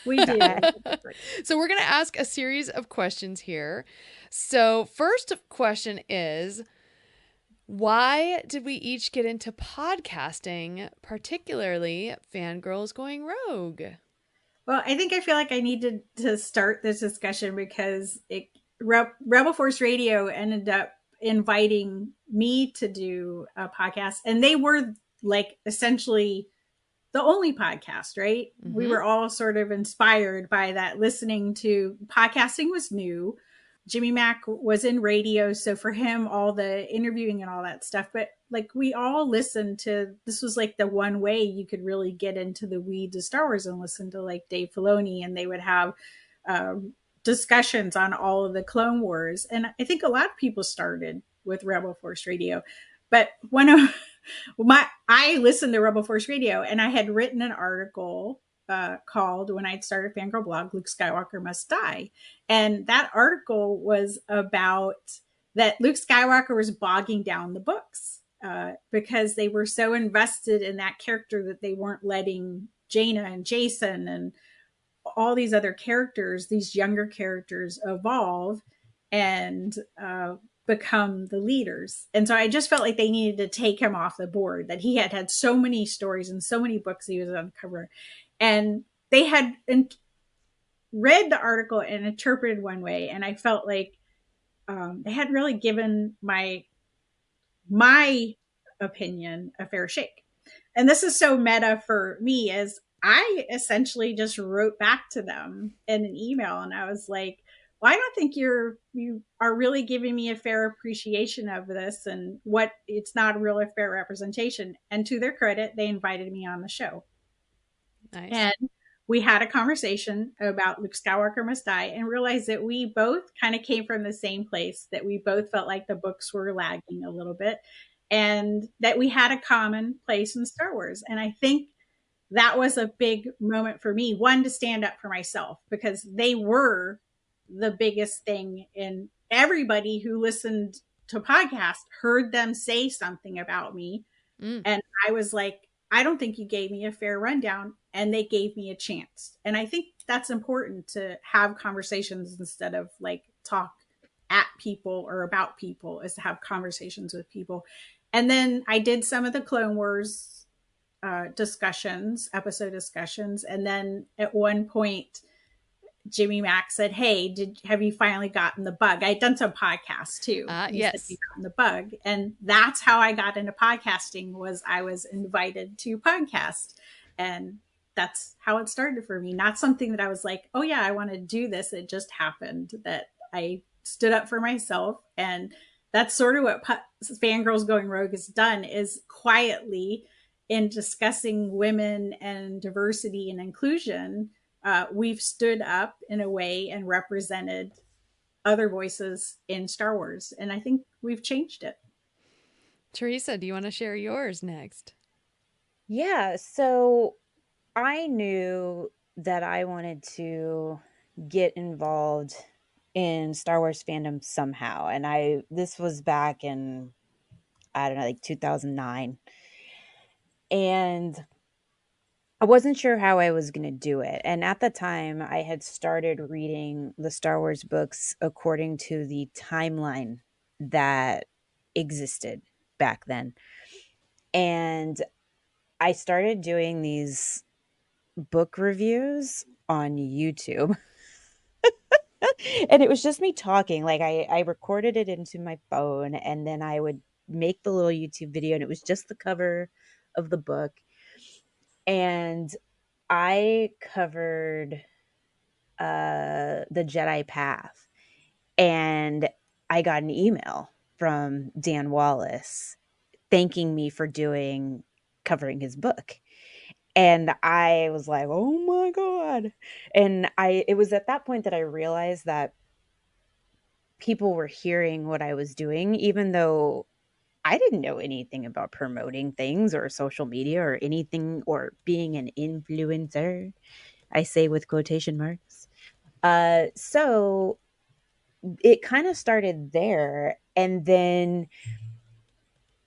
We do. So we're going to ask a series of questions here. So first question is, why did we each get into podcasting, particularly Fangirls Going Rogue? Well, I feel like I needed to start this discussion because Rebel Force Radio ended up inviting me to do a podcast, and they were like essentially the only podcast, right? Mm-hmm. We were all sort of inspired by that. Listening to podcasting was new. Jimmy Mack was in radio, so for him, all the interviewing and all that stuff, but like we all listened to, this was like the one way you could really get into the weeds of Star Wars and listen to like Dave Filoni, and they would have discussions on all of the Clone Wars. And I think a lot of people started with Rebel Force Radio, but I listened to Rebel Force Radio, and I had written an article called, when I'd started Fangirl blog, Luke Skywalker Must Die. And that article was about that Luke Skywalker was bogging down the books because they were so invested in that character that they weren't letting Jaina and Jason and all these other characters, these younger characters, evolve and become the leaders. And so I just felt like they needed to take him off the board, that he had so many stories and so many books he was uncovered. And they had read the article and interpreted one way. And I felt like they hadn't really given my opinion a fair shake. And this is so meta for me, as I essentially just wrote back to them in an email, and I was like, well, I don't think you are really giving me a fair appreciation of this, and what it's not really a fair representation. And to their credit, they invited me on the show. Nice. And we had a conversation about Luke Skywalker Must Die, and realized that we both kind of came from the same place, that we both felt like the books were lagging a little bit, and that we had a common place in Star Wars. And I think that was a big moment for me, one, to stand up for myself, because they were the biggest thing, and everybody who listened to podcasts heard them say something about me. And I was like, I don't think you gave me a fair rundown, and they gave me a chance. And I think that's important, to have conversations instead of like talk at people or about people, is to have conversations with people. And then I did some of the Clone Wars episode discussions. And then at one point, Jimmy Mack said, hey, have you finally gotten the bug? I'd done some podcasts too. Yes. Said, you gotten the bug. And that's how I got into podcasting, was I was invited to podcast. And that's how it started for me. Not something that I was like, oh yeah, I want to do this. It just happened that I stood up for myself. And that's sort of what Fangirls Going Rogue has done, is quietly, in discussing women and diversity and inclusion, we've stood up in a way and represented other voices in Star Wars. And I think we've changed it. Teresa, do you want to share yours next? Yeah, so I knew that I wanted to get involved in Star Wars fandom somehow. And this was back in, I don't know, like 2009. And I wasn't sure how I was going to do it. And at the time, I had started reading the Star Wars books according to the timeline that existed back then. And I started doing these book reviews on YouTube. And it was just me talking. Like I recorded it into my phone, and then I would make the little YouTube video, and it was just the cover of the book. And I covered the Jedi Path, and I got an email from Dan Wallace thanking me for covering his book. And I was like, oh my God. And it was at that point that I realized that people were hearing what I was doing, even though I didn't know anything about promoting things or social media or anything or being an influencer. I say with quotation marks. So it kind of started there. And then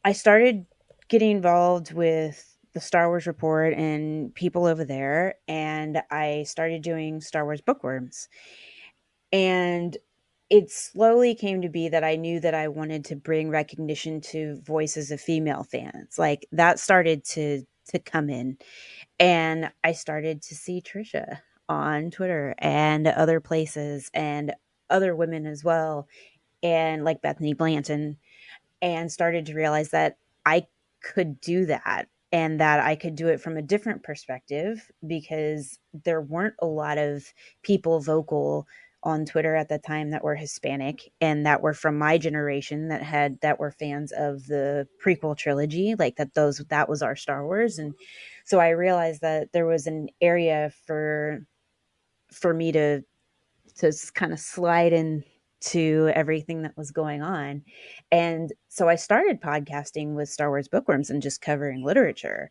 I started getting involved with the Star Wars Report and people over there. And I started doing Star Wars bookworms. And it slowly came to be that I knew that I wanted to bring recognition to voices of female fans. Like that started to come in. And I started to see Tricia on Twitter and other places and other women as well. And like Bethany Blanton, and started to realize that I could do that and that I could do it from a different perspective, because there weren't a lot of people vocal on Twitter at the time that were Hispanic and that were from my generation that were fans of the prequel trilogy, like that was our Star Wars. And so I realized that there was an area for me to kind of slide into everything that was going on. And so I started podcasting with Star Wars bookworms and just covering literature.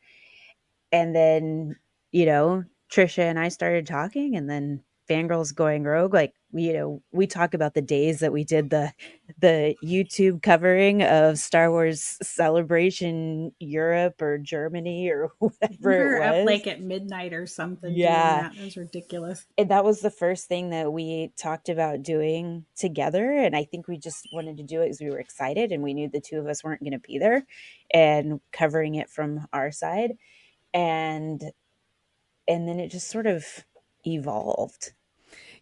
And then, Tricia and I started talking, and then Fangirls Going Rogue, like, we talk about the days that we did the YouTube covering of Star Wars Celebration Europe or Germany or whatever We were it was. up like at midnight or something. Yeah. Doing that. It was ridiculous. And that was the first thing that we talked about doing together. And I think we just wanted to do it because we were excited and we knew the two of us weren't going to be there and covering it from our side. And then it just sort of evolved.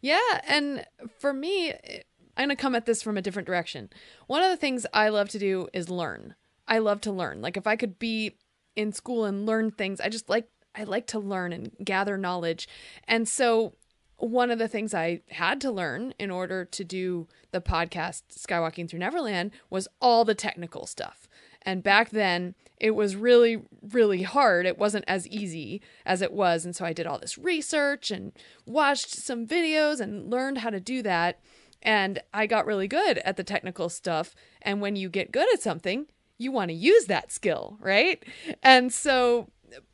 Yeah, and for me, I'm going to come at this from a different direction. One of the things I love to do is learn. I love to learn. Like if I could be in school and learn things, I like to learn and gather knowledge. And so one of the things I had to learn in order to do the podcast Skywalking Through Neverland was all the technical stuff. And back then it was really, really hard. It wasn't as easy as it was. And so I did all this research and watched some videos and learned how to do that. And I got really good at the technical stuff. And when you get good at something, you want to use that skill, right? And so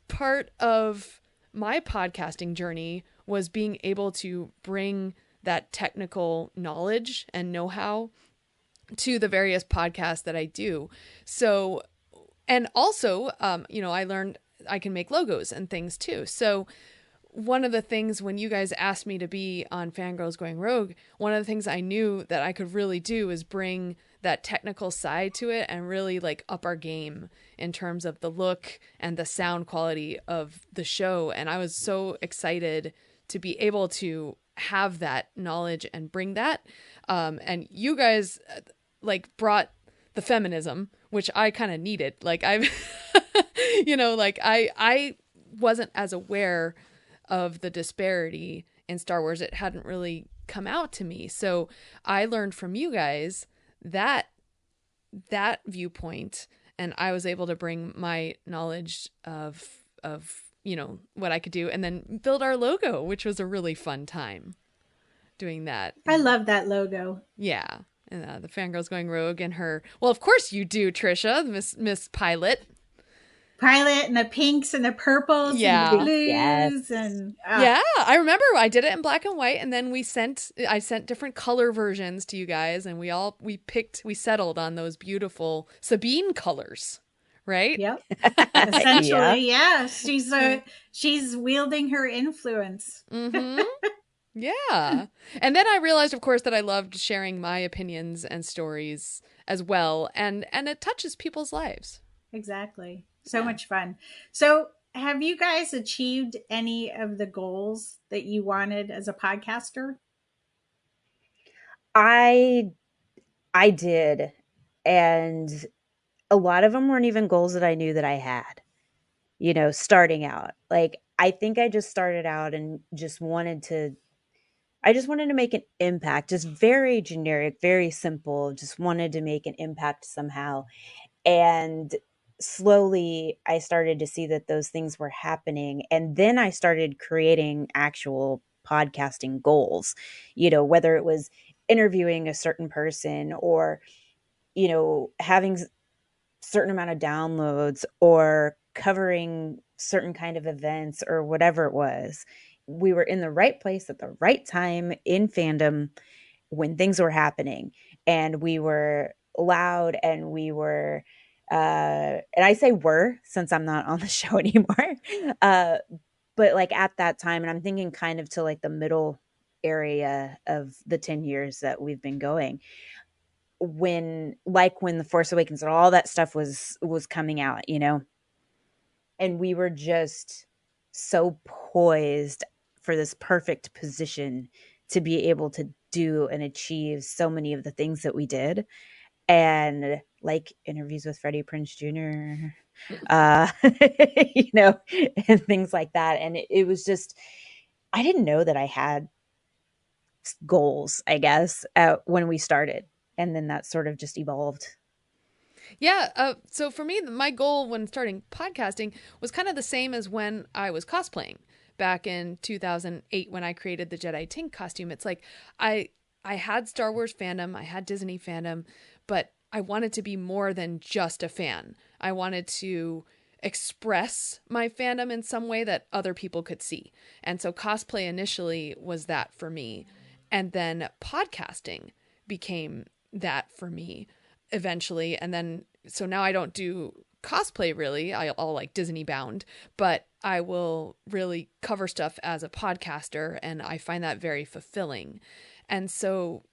part of my podcasting journey was being able to bring that technical knowledge and know-how to the various podcasts that I do. So, and also, I learned I can make logos and things too. So one of the things when you guys asked me to be on Fangirls Going Rogue, one of the things I knew that I could really do is bring that technical side to it and really like up our game in terms of the look and the sound quality of the show. And I was so excited to be able to have that knowledge and bring that. And you guys like brought the feminism, which I kind of needed. Like I wasn't as aware of the disparity in Star Wars. It hadn't really come out to me. So I learned from you guys that viewpoint, and I was able to bring my knowledge of what I could do and then build our logo, which was a really fun time doing that. I love that logo. Yeah. And the Fangirls Going Rogue and her, well, of course you do, Tricia, Miss Pilot and the pinks and the purples and the blues and yeah, I remember I did it in black and white, and then I sent different color versions to you guys, and we settled on those beautiful Sabine colors, right? Yep. Essentially, yeah. She's wielding her influence. Mm-hmm. Yeah. And then I realized, of course, that I loved sharing my opinions and stories as well. And it touches people's lives. Exactly. So much fun. So have you guys achieved any of the goals that you wanted as a podcaster? I did. And a lot of them weren't even goals that I knew that I had, starting out. Like, I think I just started out and just wanted to make an impact, just very generic, very simple, just wanted to make an impact somehow. And slowly I started to see that those things were happening. And then I started creating actual podcasting goals, whether it was interviewing a certain person or, having certain amount of downloads or covering certain kind of events or whatever it was. We were in the right place at the right time in fandom when things were happening, and we were loud, and we were and I say were since I'm not on the show anymore, but like at that time, and I'm thinking kind of to like the middle area of the 10 years that we've been going, when the Force Awakens and all that stuff was coming out, and we were just so poised for this perfect position to be able to do and achieve so many of the things that we did. And like interviews with Freddie Prinze Jr., and things like that. And it was just, I didn't know that I had goals, I guess, when we started. And then that sort of just evolved. Yeah. So for me, my goal when starting podcasting was kind of the same as when I was cosplaying back in 2008 when I created the Jedi Tink costume. It's like I had Star Wars fandom, I had Disney fandom, but I wanted to be more than just a fan. I wanted to express my fandom in some way that other people could see. And so cosplay initially was that for me. And then podcasting became that for me eventually. And then, so now I don't do cosplay really. I'll like Disney bound, but I will really cover stuff as a podcaster. And I find that very fulfilling. And so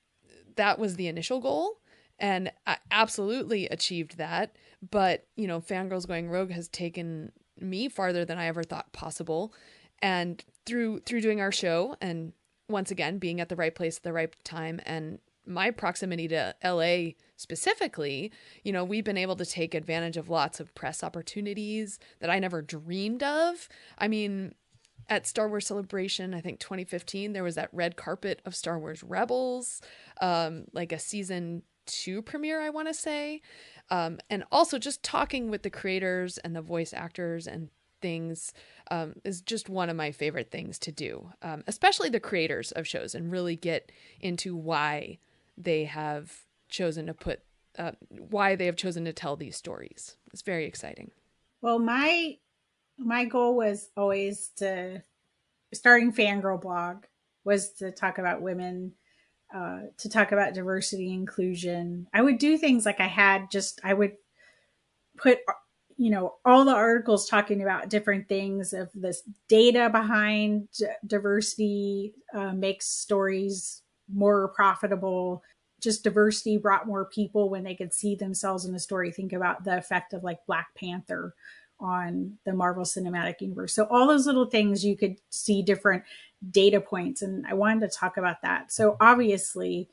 that was the initial goal. And I absolutely achieved that. But, Fangirls Going Rogue has taken me farther than I ever thought possible. And through doing our show and once again, being at the right place at the right time and my proximity to LA specifically, we've been able to take advantage of lots of press opportunities that I never dreamed of. I mean, at Star Wars Celebration, I think 2015, there was that red carpet of Star Wars Rebels, like a season 2 premiere, I want to say. And also just talking with the creators and the voice actors and things is just one of my favorite things to do, especially the creators of shows, and really get into why they have chosen to tell these stories. It's very exciting. Well, my goal was always starting Fangirl blog was to talk about women, to talk about diversity, inclusion. I would do things like I would put, all the articles talking about different things of this data behind diversity, makes stories more profitable. Just diversity brought more people when they could see themselves in a story. Think about the effect of like Black Panther on the Marvel Cinematic Universe. So all those little things, you could see different data points. And I wanted to talk about that. So obviously,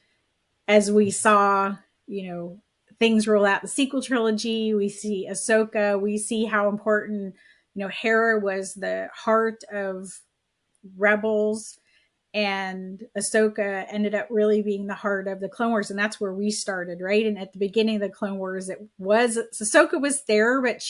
as we saw, things roll out the sequel trilogy, we see Ahsoka, we see how important, Hera was the heart of Rebels, and Ahsoka ended up really being the heart of the Clone Wars. And that's where we started, right? And at the beginning of the Clone Wars, Ahsoka was there, but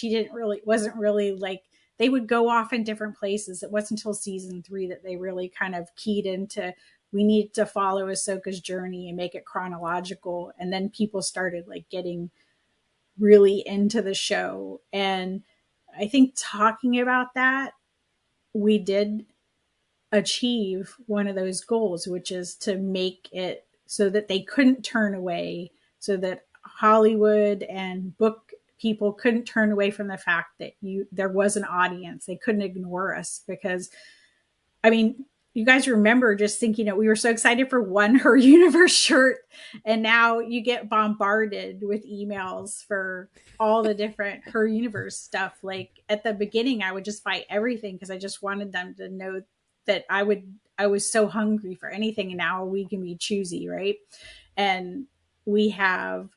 wasn't really like, they would go off in different places. It wasn't until season 3 that they really kind of keyed into, we need to follow Ahsoka's journey and make it chronological. And then people started like getting really into the show. And I think talking about that, we did achieve one of those goals, which is to make it so that they couldn't turn away, so that Hollywood and book people couldn't turn away from the fact that there was an audience. They couldn't ignore us because, I mean, you guys remember just thinking that we were so excited for one Her Universe shirt, and now you get bombarded with emails for all the different Her Universe stuff. Like at the beginning, I would just fight everything because I just wanted them to know that I was so hungry for anything, and now we can be choosy, right? And we have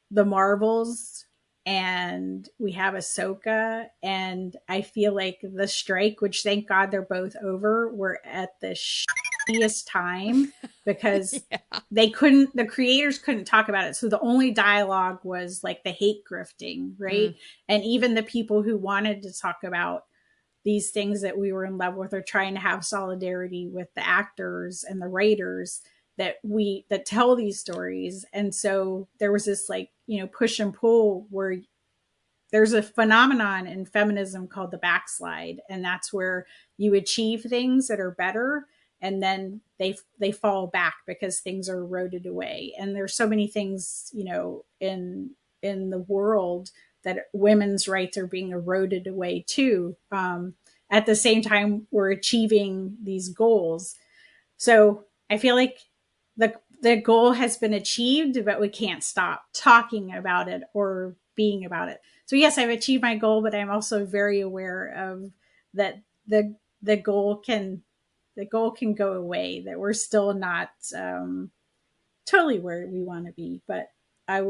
the Marvels and we have Ahsoka, and I feel like the strike, which thank God they're both over, we're at the shittiest time because the creators couldn't talk about it. So the only dialogue was like the hate grifting, right? And even the people who wanted to talk about these things that we were in love with or trying to have solidarity with the actors and the writers that tell these stories. And so there was this like, push and pull where there's a phenomenon in feminism called the backslide. And that's where you achieve things that are better, and then they fall back because things are eroded away. And there's so many things, in the world that women's rights are being eroded away too. At the same time, we're achieving these goals. So I feel like the goal has been achieved, but we can't stop talking about it or being about it. So yes, I've achieved my goal, but I'm also very aware of that the goal can go away, that we're still not totally where we want to be. But I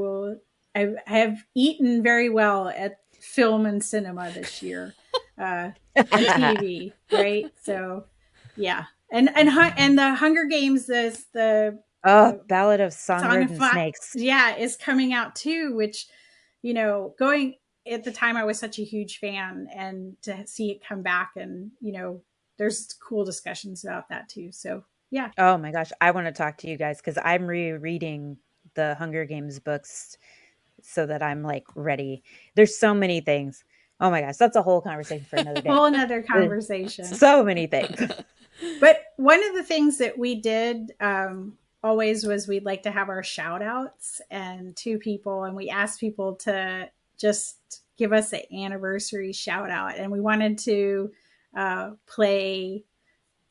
have eaten very well at film and cinema this year, and TV, right? So yeah. And the Hunger Games, the Ballad of Songbirds and Snakes. Yeah, is coming out too, which, going at the time I was such a huge fan, and to see it come back, and, there's cool discussions about that too. So yeah. Oh my gosh. I want to talk to you guys because I'm rereading the Hunger Games books so that I'm like ready. There's so many things. Oh my gosh. That's a whole conversation for another day. Whole another conversation. So many things. But one of the things that we did always was we'd like to have our shout outs and to people, and we asked people to just give us an anniversary shout out, and we wanted to play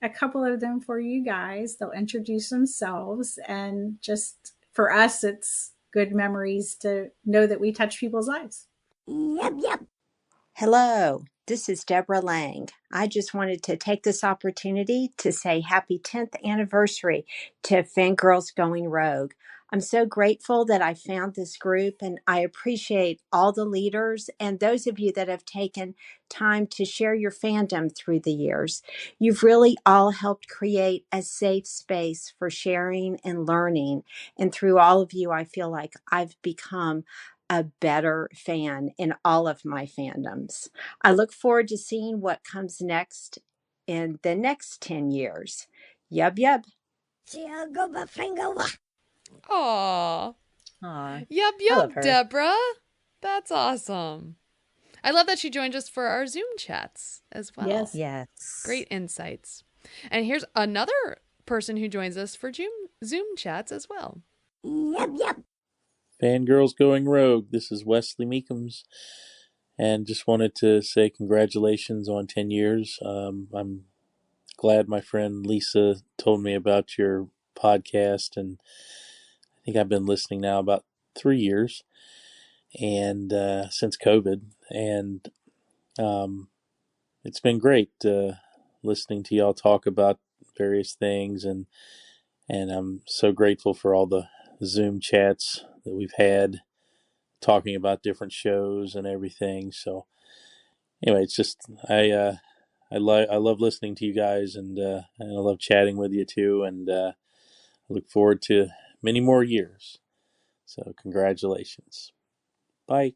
a couple of them for you guys. They'll introduce themselves, and just for us, it's good memories to know that we touch people's lives. Yep. Hello, this is Deborah Lang. I just wanted to take this opportunity to say happy 10th anniversary to Fangirls Going Rogue. I'm so grateful that I found this group, and I appreciate all the leaders and those of you that have taken time to share your fandom through the years. You've really all helped create a safe space for sharing and learning. And through all of you, I feel like I've become a better fan in all of my fandoms. I look forward to seeing what comes next in the next 10 years. Yub. Aww. Aww. Yub, Deborah. That's awesome. I love that she joined us for our Zoom chats as well. Yes. Great insights. And here's another person who joins us for Zoom chats as well. Yep. Fangirls Going Rogue. This is Wesley Meekums, and just wanted to say congratulations on 10 years. I'm glad my friend Lisa told me about your podcast, and I think I've been listening now about 3 years, and since COVID, and it's been great listening to y'all talk about various things, and I'm so grateful for all the Zoom chats that we've had talking about different shows and everything. So anyway, it's just I love listening to you guys, and I love chatting with you too, and I look forward to many more years. So congratulations. Bye.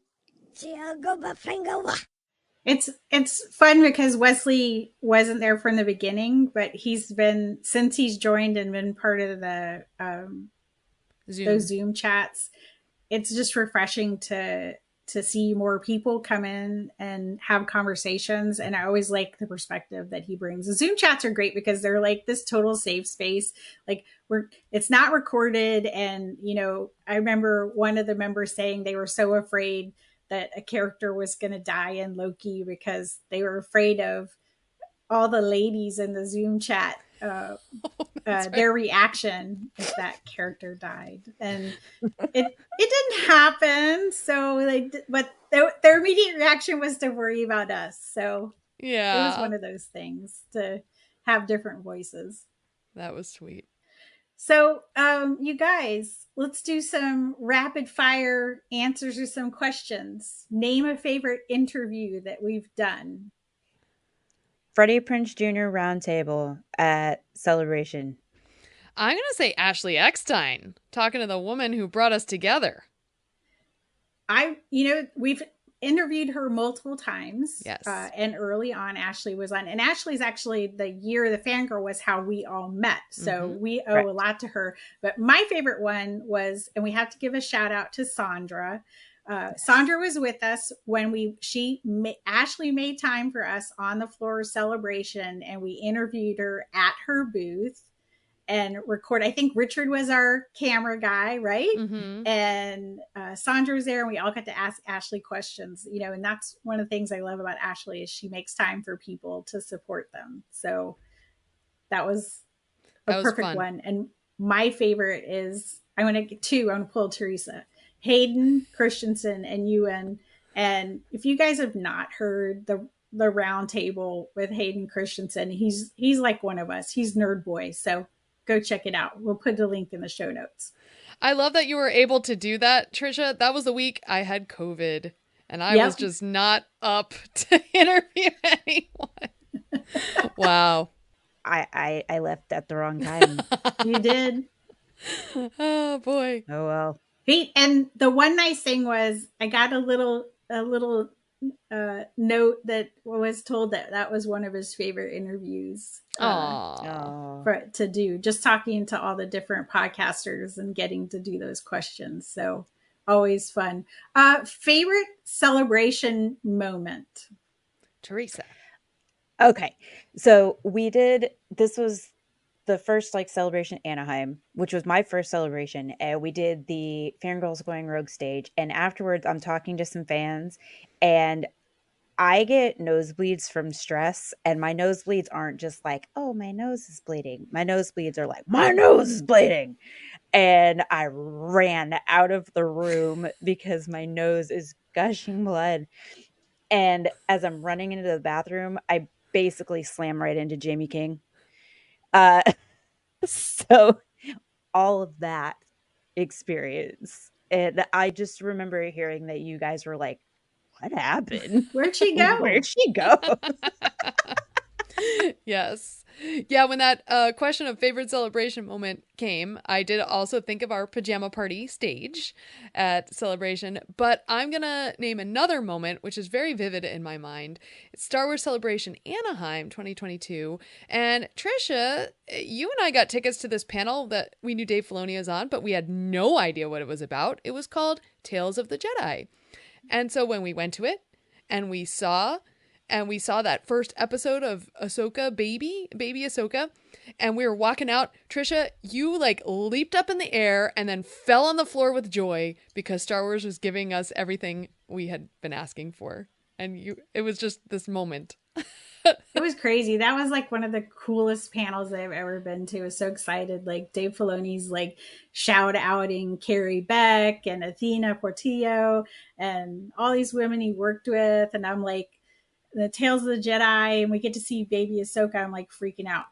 It's fun because Wesley wasn't there from the beginning, but since he's joined and been part of the those Zoom chats. It's just refreshing to see more people come in and have conversations. And I always like the perspective that he brings. The Zoom chats are great because they're like this total safe space. Like it's not recorded. And, I remember one of the members saying they were so afraid that a character was going to die in Loki because they were afraid of all the ladies in the Zoom chat, their reaction if that character died. And it didn't happen. So but their immediate reaction was to worry about us. So yeah, it was one of those things to have different voices. That was sweet. So, you guys, let's do some rapid fire answers to some questions. Name a favorite interview that we've done. Freddie Prinze Jr. Roundtable at Celebration. I'm going to say Ashley Eckstein, talking to the woman who brought us together. We've interviewed her multiple times. Yes. And early on, Ashley was on. And Ashley's actually, the year the Fangirl was how we all met. So we owe a lot to her. But my favorite one was, and we have to give a shout out to Sandra. Sandra was with us when Ashley made time for us on the floor of Celebration, and we interviewed her at her booth and record. I think Richard was our camera guy, right? Mm-hmm. And Sandra was there, and we all got to ask Ashley questions, and that's one of the things I love about Ashley is she makes time for people to support them. So that was a perfect one. And my favorite is, I want to get two. I want to pull Teresa, Hayden Christensen, and Ewan. And if you guys have not heard the round table with Hayden Christensen, he's like one of us. He's Nerd Boy. So go check it out. We'll put the link in the show notes. I love that you were able to do that, Tricia. That was the week I had COVID, and I was just not up to interview anyone. Wow. I left at the wrong time. You did. Oh, boy. Oh, well. And the one nice thing was I got a little note that was told that was one of his favorite interviews to do, just talking to all the different podcasters and getting to do those questions. So always fun. Favorite Celebration moment? Teresa. Okay. So this was the first Celebration Anaheim, which was my first celebration, and we did the Fangirls Going Rogue stage, and afterwards I'm talking to some fans, and I get nosebleeds from stress, and my nosebleeds aren't just like, oh, my nose is bleeding. My nosebleeds are like, my nose is bleeding. And I ran out of the room because my nose is gushing blood. And as I'm running into the bathroom, I basically slam right into Jamie King. So all of that experience. And I just remember hearing that you guys were like, what happened? Where'd she go? Where'd she go? Yes. Yeah, when that question of favorite celebration moment came, I did also think of our pajama party stage at Celebration, but I'm going to name another moment, which is very vivid in my mind. It's Star Wars Celebration Anaheim 2022. And Tricia, you and I got tickets to this panel that we knew Dave Filoni was on, but we had no idea what it was about. It was called Tales of the Jedi. And so when we went to it and we saw that first episode of Ahsoka, baby Ahsoka, and we were walking out, Tricia, you leaped up in the air and then fell on the floor with joy because Star Wars was giving us everything we had been asking for. And it was just this moment. It was crazy. That was one of the coolest panels I've ever been to. I was so excited. Dave Filoni's shout outing Carrie Beck and Athena Portillo and all these women he worked with. And I'm the Tales of the Jedi, and we get to see baby Ahsoka. I'm freaking out.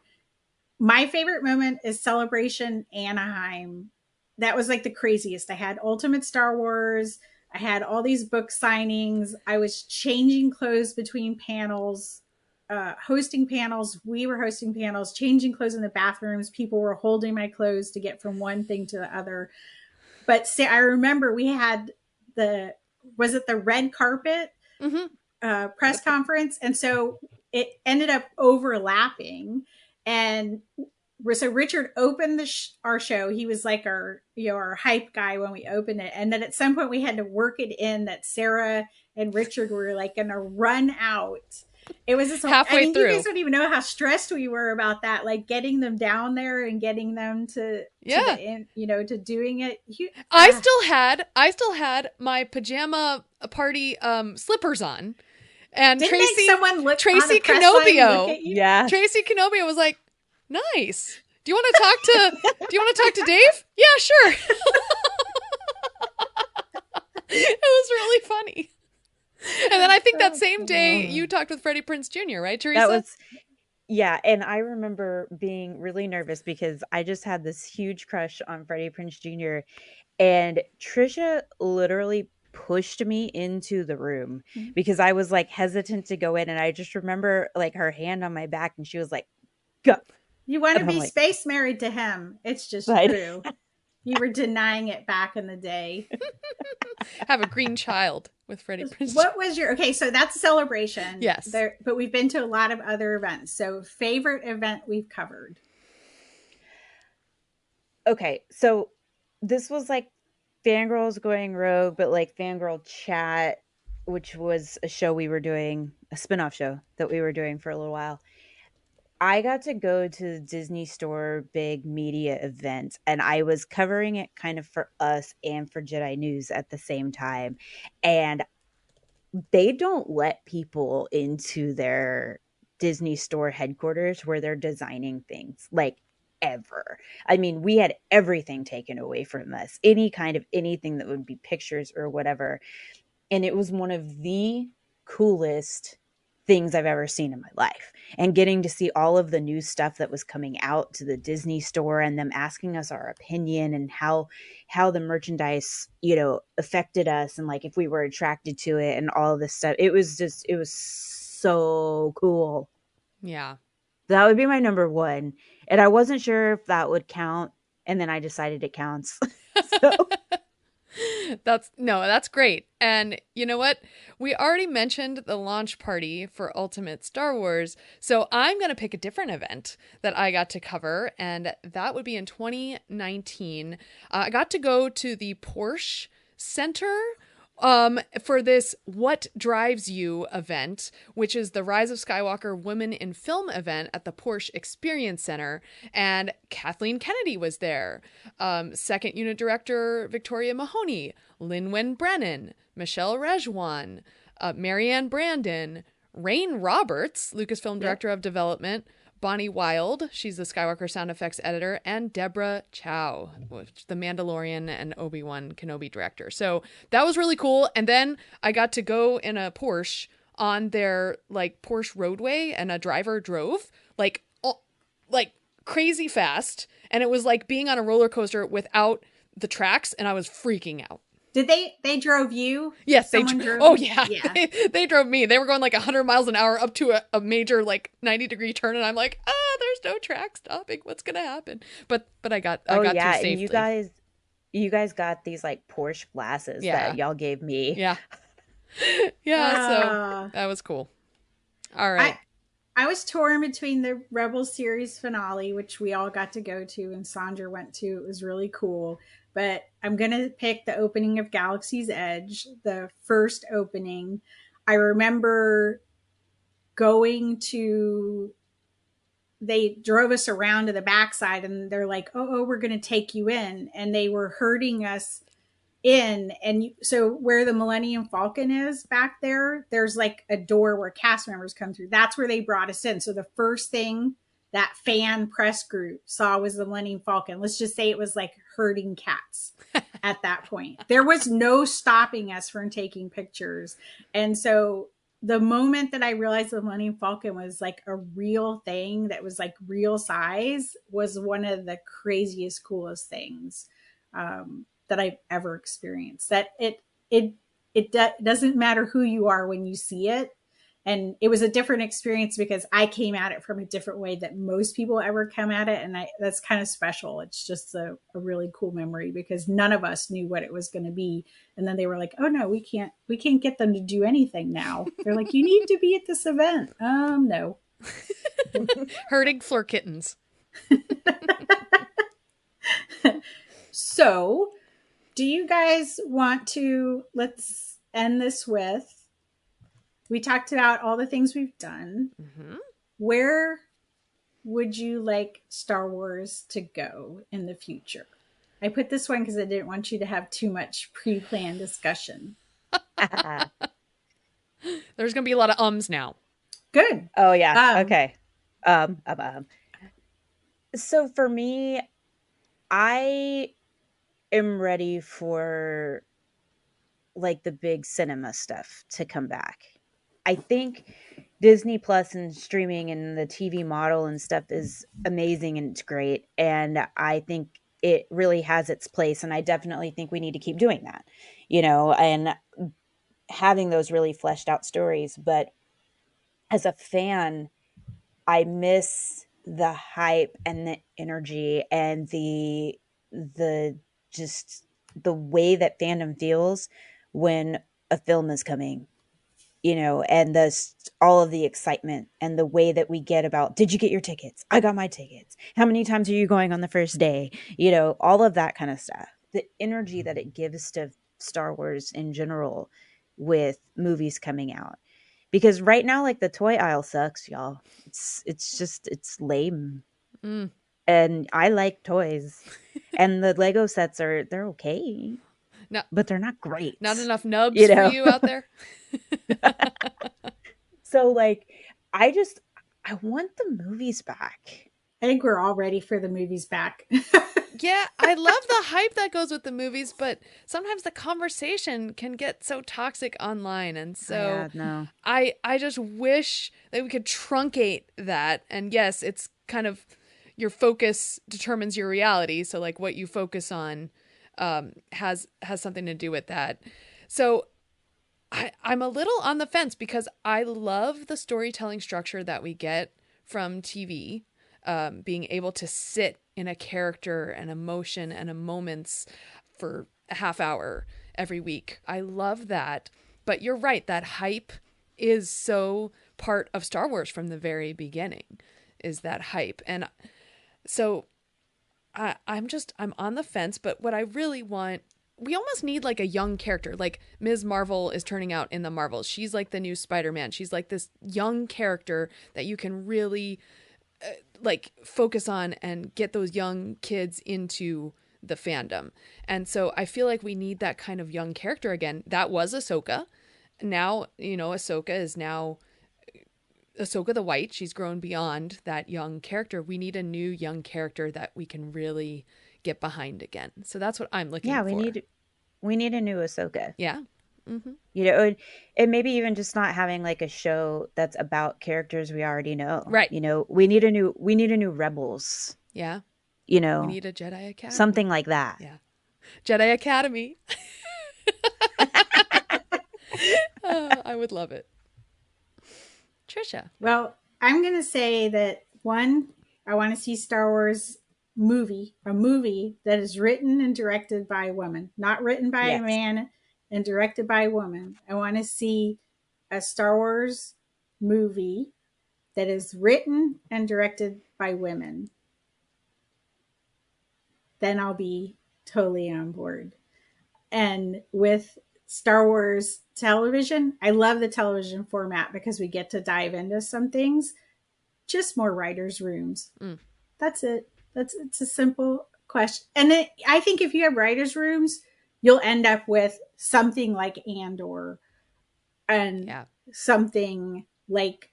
My favorite moment is Celebration Anaheim. That was the craziest. I had Ultimate Star Wars. I had all these book signings. I was changing clothes between panels, hosting panels. We were hosting panels, changing clothes in the bathrooms. People were holding my clothes to get from one thing to the other. But I remember we had the red carpet? Mm-hmm. Press conference, and so it ended up overlapping, and so Richard opened our show. He was our hype guy when we opened it, and then at some point we had to work it in that Sarah and Richard were gonna run out, It was just Halfway you through. guys don't even know how stressed we were about that, like getting them down there and getting them to to doing it. I still had my pajama party slippers on. And Didn't Tracy someone look Tracy on the press line Canobio. look at you? Yeah. Tracy Canobio was like, "Nice. Do you want to talk to Dave?" Yeah, sure. It was really funny. And then I think that same day you talked with Freddie Prinze Jr., right, Teresa? Yeah, and I remember being really nervous because I just had this huge crush on Freddie Prinze Jr. and Tricia literally pushed me into the room because I was like hesitant to go in, and I just remember like her hand on my back and she was like, "Go." You want to And I'm be like, space married to him. It's just Right. true. You were denying it back in the day. Have a green child with Freddie Prinze Jr. What was your so that's a celebration. Yes. But we've been to a lot of other events. So favorite event we've covered. Okay, so this was like Fangirls Going Rogue, but like Fangirl Chat, which was a show we were doing, a spinoff show that we were doing for a little while. I got to go to the Disney Store big media event, and I was covering it kind of for us and for Jedi News at the same time. And they don't let people into their Disney Store headquarters where they're designing things like ever. I mean, we had everything taken away from us, any kind of anything that would be pictures or whatever. And it was one of the coolest things I've ever seen in my life. And getting to see all of the new stuff that was coming out to the Disney Store and them asking us our opinion and how the merchandise, affected us and like if we were attracted to it and all of this stuff. It was so cool. Yeah. That would be my number one. And I wasn't sure if that would count. And then I decided it counts. That's great. And you know what? We already mentioned the launch party for Ultimate Star Wars. So I'm going to pick a different event that I got to cover. And that would be in 2019. I got to go to the Porsche Center for this What Drives You event, which is the Rise of Skywalker Women in Film event at the Porsche Experience Center. And Kathleen Kennedy was there. Second Unit Director Victoria Mahoney, Lin-Wen Brennan, Michelle Rejwan, Marianne Brandon, Rain Roberts, Lucasfilm Director of Development, Bonnie Wild, she's the Skywalker sound effects editor, and Deborah Chow, the Mandalorian and Obi-Wan Kenobi director. So that was really cool. And then I got to go in a Porsche on their like Porsche roadway, and a driver drove like crazy fast. And it was like being on a roller coaster without the tracks, and I was freaking out. Did they drove you? Yes, Someone drove Oh you? yeah. They drove me. They were going like 100 miles an hour up to a major like 90-degree turn, and I'm like, there's no track stopping. What's gonna happen? But I got through safely. And you guys got these like Porsche glasses that y'all gave me. Yeah. So that was cool. All right. I was torn between the Rebel series finale, which we all got to go to and Sandra went to. It was really cool. But I'm going to pick the opening of Galaxy's Edge, the first opening. I remember they drove us around to the backside and they're like, oh, we're going to take you in. And they were herding us in. And so where the Millennium Falcon is back there, there's like a door where cast members come through. That's where they brought us in. So the first thing that fan press group saw was the Millennium Falcon. Let's just say it was like herding cats at that point. There was no stopping us from taking pictures. And so the moment that I realized the Millennium Falcon was like a real thing that was like real size was one of the craziest, coolest things that I've ever experienced. That it doesn't matter who you are when you see it. And it was a different experience because I came at it from a different way that most people ever come at it. And that's kind of special. It's just a really cool memory because none of us knew what it was going to be. And then they were like, oh no, we can't get them to do anything now. They're like, you need to be at this event. No. Herding floor kittens. So do you guys want to, let's end this with we talked about all the things we've done. Mm-hmm. Where would you like Star Wars to go in the future? I put this one because I didn't want you to have too much pre-planned discussion. There's going to be a lot of ums now. Good. Oh yeah. Okay. So for me, I am ready for like the big cinema stuff to come back. I think Disney Plus and streaming and the TV model and stuff is amazing and it's great. And I think it really has its place. And I definitely think we need to keep doing that, you know, and having those really fleshed out stories. But as a fan, I miss the hype and the energy and the just the way that fandom feels when a film is coming, you know, and all of the excitement and the way that we get about, did you get your tickets? I got my tickets. How many times are you going on the first day? You know, all of that kind of stuff. The energy that it gives to Star Wars in general with movies coming out. Because right now, like, the toy aisle sucks, y'all. It's lame. Mm. And I like toys. And the Lego sets they're okay. No, but they're not great. Not enough nubs you know? for you out there? So, like, I want the movies back. I think we're all ready for the movies back. Yeah, I love the hype that goes with the movies, but sometimes the conversation can get so toxic online. And so no. I just wish that we could truncate that. And yes, it's kind of your focus determines your reality. So like what you focus on has something to do with that. So I'm a little on the fence because I love the storytelling structure that we get from TV, being able to sit in a character and emotion and a moments for a half hour every week. I love that. But you're right, that hype is so part of Star Wars from the very beginning, is that hype. And so I'm on the fence, but what I really want, we almost need like a young character. Like Ms. Marvel is turning out in the Marvels. She's like the new Spider-Man. She's like this young character that you can really like focus on and get those young kids into the fandom. And so I feel like we need that kind of young character again. That was Ahsoka. Now, you know, Ahsoka is now Ahsoka the White. She's grown beyond that young character. We need a new young character that we can really get behind again. So that's what I'm looking for. Yeah, we need a new Ahsoka. Yeah. Mm-hmm. You know, and maybe even just not having like a show that's about characters we already know. Right. You know, we need a new Rebels. Yeah. You know, we need a Jedi Academy. Something like that. Yeah. Jedi Academy. I would love it. Tricia. Well, I'm going to say that one, I want to see Star Wars a movie that is written and directed by a woman, not written by a man and directed by a woman. I want to see a Star Wars movie that is written and directed by women. Then I'll be totally on board. And with Star Wars television, I love the television format because we get to dive into some things. Just more writers' rooms. That's it. It's a simple question. And I think if you have writers' rooms, you'll end up with something like Andor and something like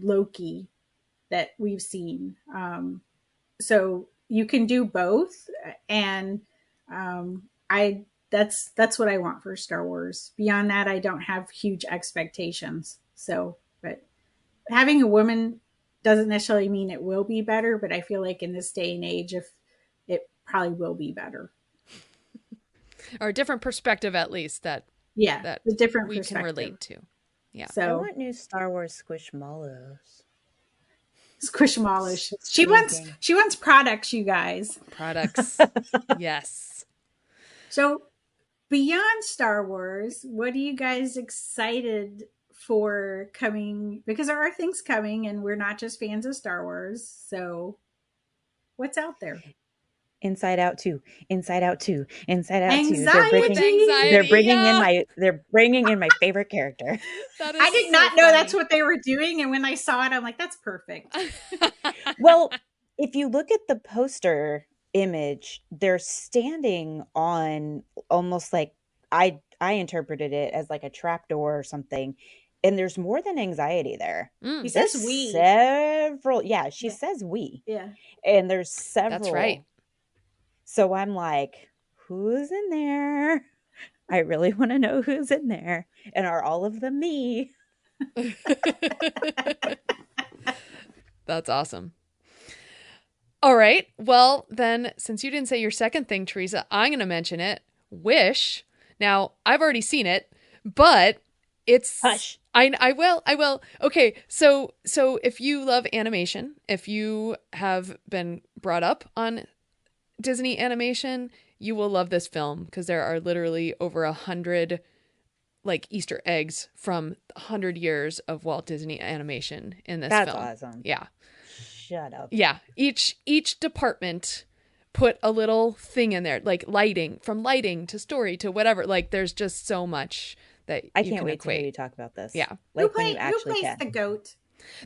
Loki that we've seen. So you can do both. And that's what I want for Star Wars. Beyond that, I don't have huge expectations. So, but having a woman doesn't necessarily mean it will be better, but I feel like in this day and age, if it probably will be better. Or a different perspective, at least, that the different we can relate to. Yeah. So I want new Star Wars Squishmallows. Squishmallows. She wants products, you guys. Products. Yes. So beyond Star Wars, what are you guys excited for coming? Because there are things coming and we're not just fans of Star Wars. So what's out there? Inside Out 2, Inside Out 2, Inside Out 2. Anxiety. They're bringing in my favorite character. That is I did not know that's what they were doing, and when I saw it, I'm like, that's perfect. Well, if you look at the poster image, they're standing on almost like I interpreted it as like a trapdoor or something. And there's more than anxiety there. He says we. Several. Yeah, she says we. Yeah. And there's several. That's right. So I'm like, who's in there? I really want to know who's in there. And are all of them me? That's awesome. All right. Well, then, since you didn't say your second thing, Teresa, I'm going to mention it. Wish. Now, I've already seen it, but it's... Hush. I will. Okay, so if you love animation, if you have been brought up on Disney animation, you will love this film because there are literally over 100 like Easter eggs from 100 years of Walt Disney animation in this film. That's awesome. Yeah. Shut up. Yeah. Each department put a little thing in there, like lighting, from lighting to story to whatever. Like there's just so much that I can't wait to hear you talk about this. Yeah. Like who plays can. the goat?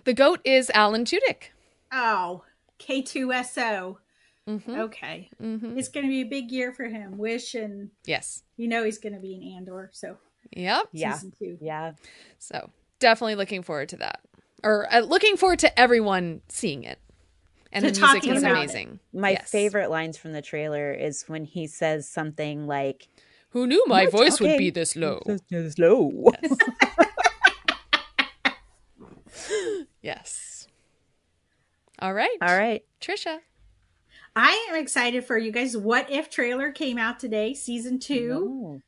The goat is Alan Tudyk. Oh, K2SO. Mm-hmm. Okay. Mm-hmm. It's going to be a big year for him. Wish, and yes, he's going to be in Andor. So yep. Season 2. Yeah. So definitely looking forward to that, or looking forward to everyone seeing it. And the music is amazing. My favorite lines from the trailer is when he says something like, "Who knew my voice would be this low?" This low. Yes. All right. Tricia. I am excited for you guys. What If trailer came out today, season 2. No.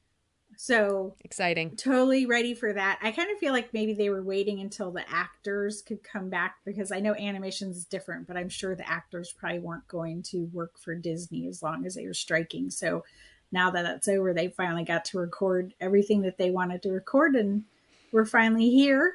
So exciting. Totally ready for that. I kind of feel like maybe they were waiting until the actors could come back, because I know animation is different, but I'm sure the actors probably weren't going to work for Disney as long as they were striking. So now that that's over, they finally got to record everything that they wanted to record, and we're finally here.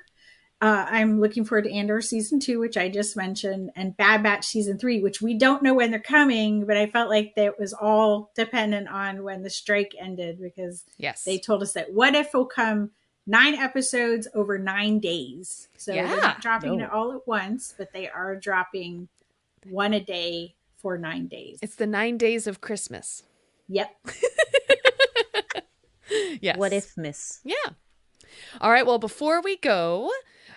I'm looking forward to Andor season 2, which I just mentioned, and Bad Batch season 3, which we don't know when they're coming, but I felt like that was all dependent on when the strike ended, because they told us that What If will come 9 episodes over 9 days. So they're not dropping it all at once, but they are dropping one a day for 9 days. It's the 9 days of Christmas. Yep. Yes. What if miss? Yeah. All right. Well, before we go,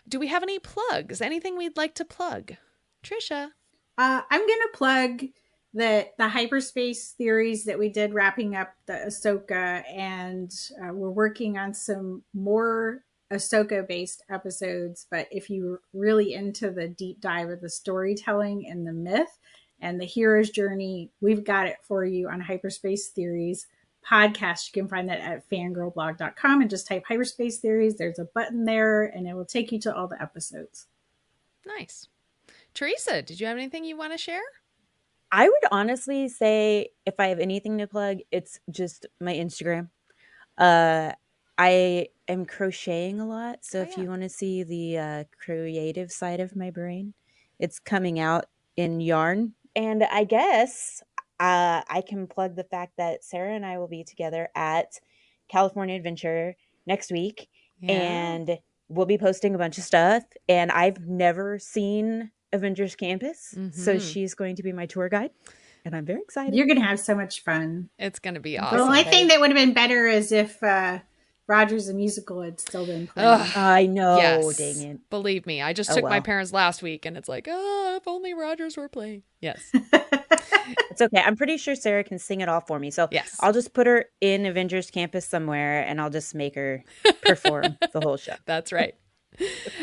do we have any plugs? Anything we'd like to plug? Tricia. I'm going to plug the hyperspace theories that we did wrapping up the Ahsoka, and we're working on some more Ahsoka based episodes. But if you're really into the deep dive of the storytelling and the myth and the hero's journey, we've got it for you on Hyperspace Theories podcast. You can find that at fangirlblog.com and just type hyperspace theories. There's a button there and it will take you to all the episodes. Nice. Teresa, did you have anything you want to share? I would honestly say if I have anything to plug, it's just my Instagram. I am crocheting a lot. So if you want to see the creative side of my brain, it's coming out in yarn. And I guess I can plug the fact that Sarah and I will be together at California Adventure next week, and we'll be posting a bunch of stuff. And I've never seen Avengers Campus, so she's going to be my tour guide, and I'm very excited. You're going to have so much fun. It's going to be awesome. The only thing that would have been better is if Rogers the Musical had still been playing. I know. Yes. Dang it. Believe me, I just took my parents last week, and it's like, if only Rogers were playing. Yes. It's okay. I'm pretty sure Sarah can sing it all for me. So I'll just put her in Avengers Campus somewhere, and I'll just make her perform the whole show. That's right.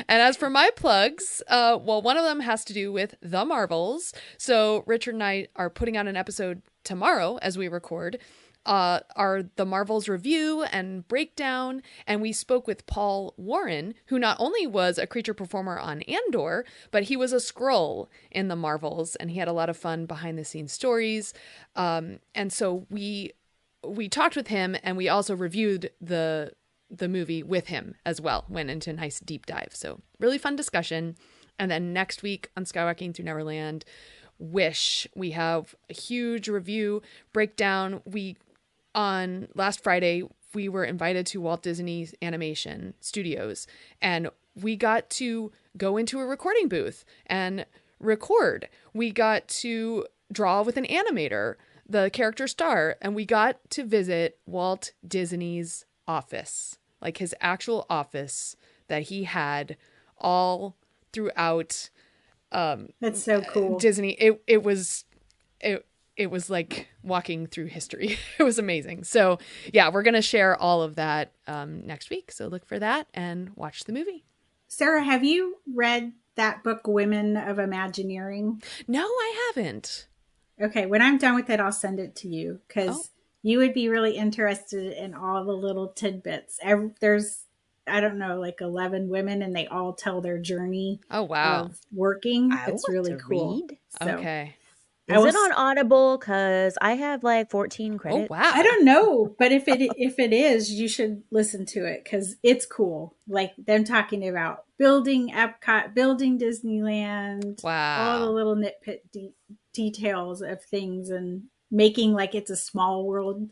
And as for my plugs, one of them has to do with The Marvels. So Richard and I are putting out an episode tomorrow as we record, are The Marvels review and breakdown. And we spoke with Paul Warren, who not only was a creature performer on Andor, but he was a Skrull in The Marvels, and he had a lot of fun behind the scenes stories. And so we talked with him, and we also reviewed the movie with him as well. Went into a nice deep dive. So really fun discussion. And then next week on Skywalking Through Neverland, Wish. We have a huge review breakdown. On last Friday, we were invited to Walt Disney Animation Studios, and we got to go into a recording booth and record. We got to draw with an animator, the character Star, and we got to visit Walt Disney's office, like his actual office that he had all throughout That's so cool. Disney. It was like walking through history. It was amazing. So yeah, we're going to share all of that next week. So look for that and watch the movie. Sarah, have you read that book, Women of Imagineering? No, I haven't. Okay, when I'm done with it, I'll send it to you because you would be really interested in all the little tidbits. There's, I don't know, like 11 women, and they all tell their journey. Oh, wow. Of working. I It's want really to cool. read. So, Okay. Is it on Audible? Because I have like 14 credits. Oh, wow. I don't know, but if it is, you should listen to it because it's cool. Like them talking about building Epcot, building Disneyland, Wow. all the little nitpick details of things, and making like it's a small world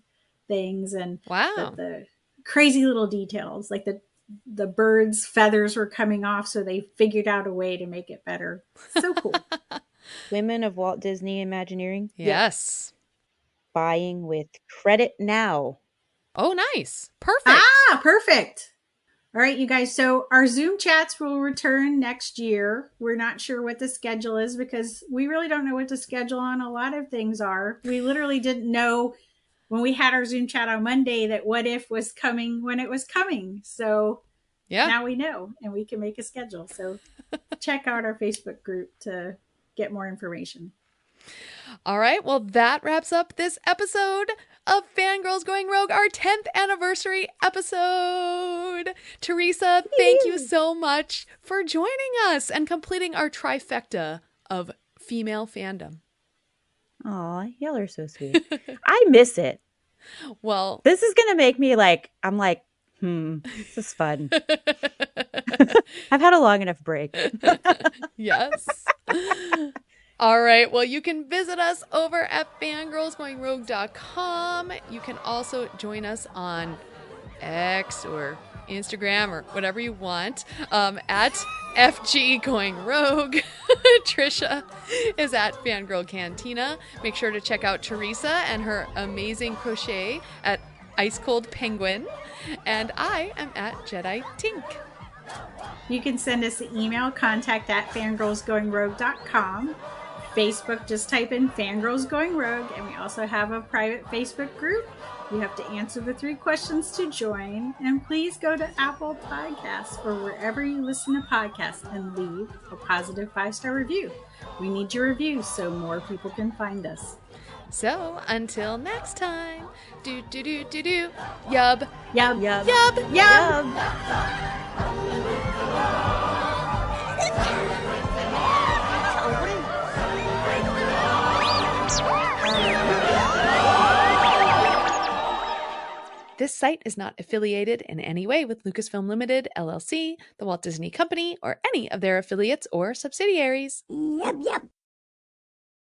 things, and wow, the crazy little details, like the birds' feathers were coming off, so they figured out a way to make it better. So cool. Women of Walt Disney Imagineering. Yes. Buying with credit now. Oh, nice. Perfect. Perfect. All right, you guys. So our Zoom chats will return next year. We're not sure what the schedule is because we really don't know what the schedule on a lot of things are. We literally didn't know when we had our Zoom chat on Monday that What If was coming when it was coming. So now we know and we can make a schedule. So check out our Facebook group to get more information. All right. Well, that wraps up this episode of Fangirls Going Rogue, our 10th anniversary episode. Teresa, thank you so much for joining us and completing our trifecta of female fandom. Aw, y'all are so sweet. I miss it. Well, this is going to make me this is fun. I've had a long enough break. Yes. All right. Well, you can visit us over at fangirlsgoingrogue.com. You can also join us on X or Instagram or whatever you want at FG Going Rogue. Tricia is at Fangirl Cantina. Make sure to check out Teresa and her amazing crochet at Ice Cold Penguin. And I am at Jedi Tink. You can send us an email, contact@fangirlsgoingrogue.com. Facebook, just type in Fangirls Going Rogue, and we also have a private Facebook group. You have to answer the 3 questions to join, and please go to Apple Podcasts or wherever you listen to podcasts and leave a positive 5-star review. We need your reviews so more people can find us. So until next time, do do do do do, yub yub yub yub yub. This site is not affiliated in any way with Lucasfilm Limited, LLC, the Walt Disney Company, or any of their affiliates or subsidiaries. Yep, yep.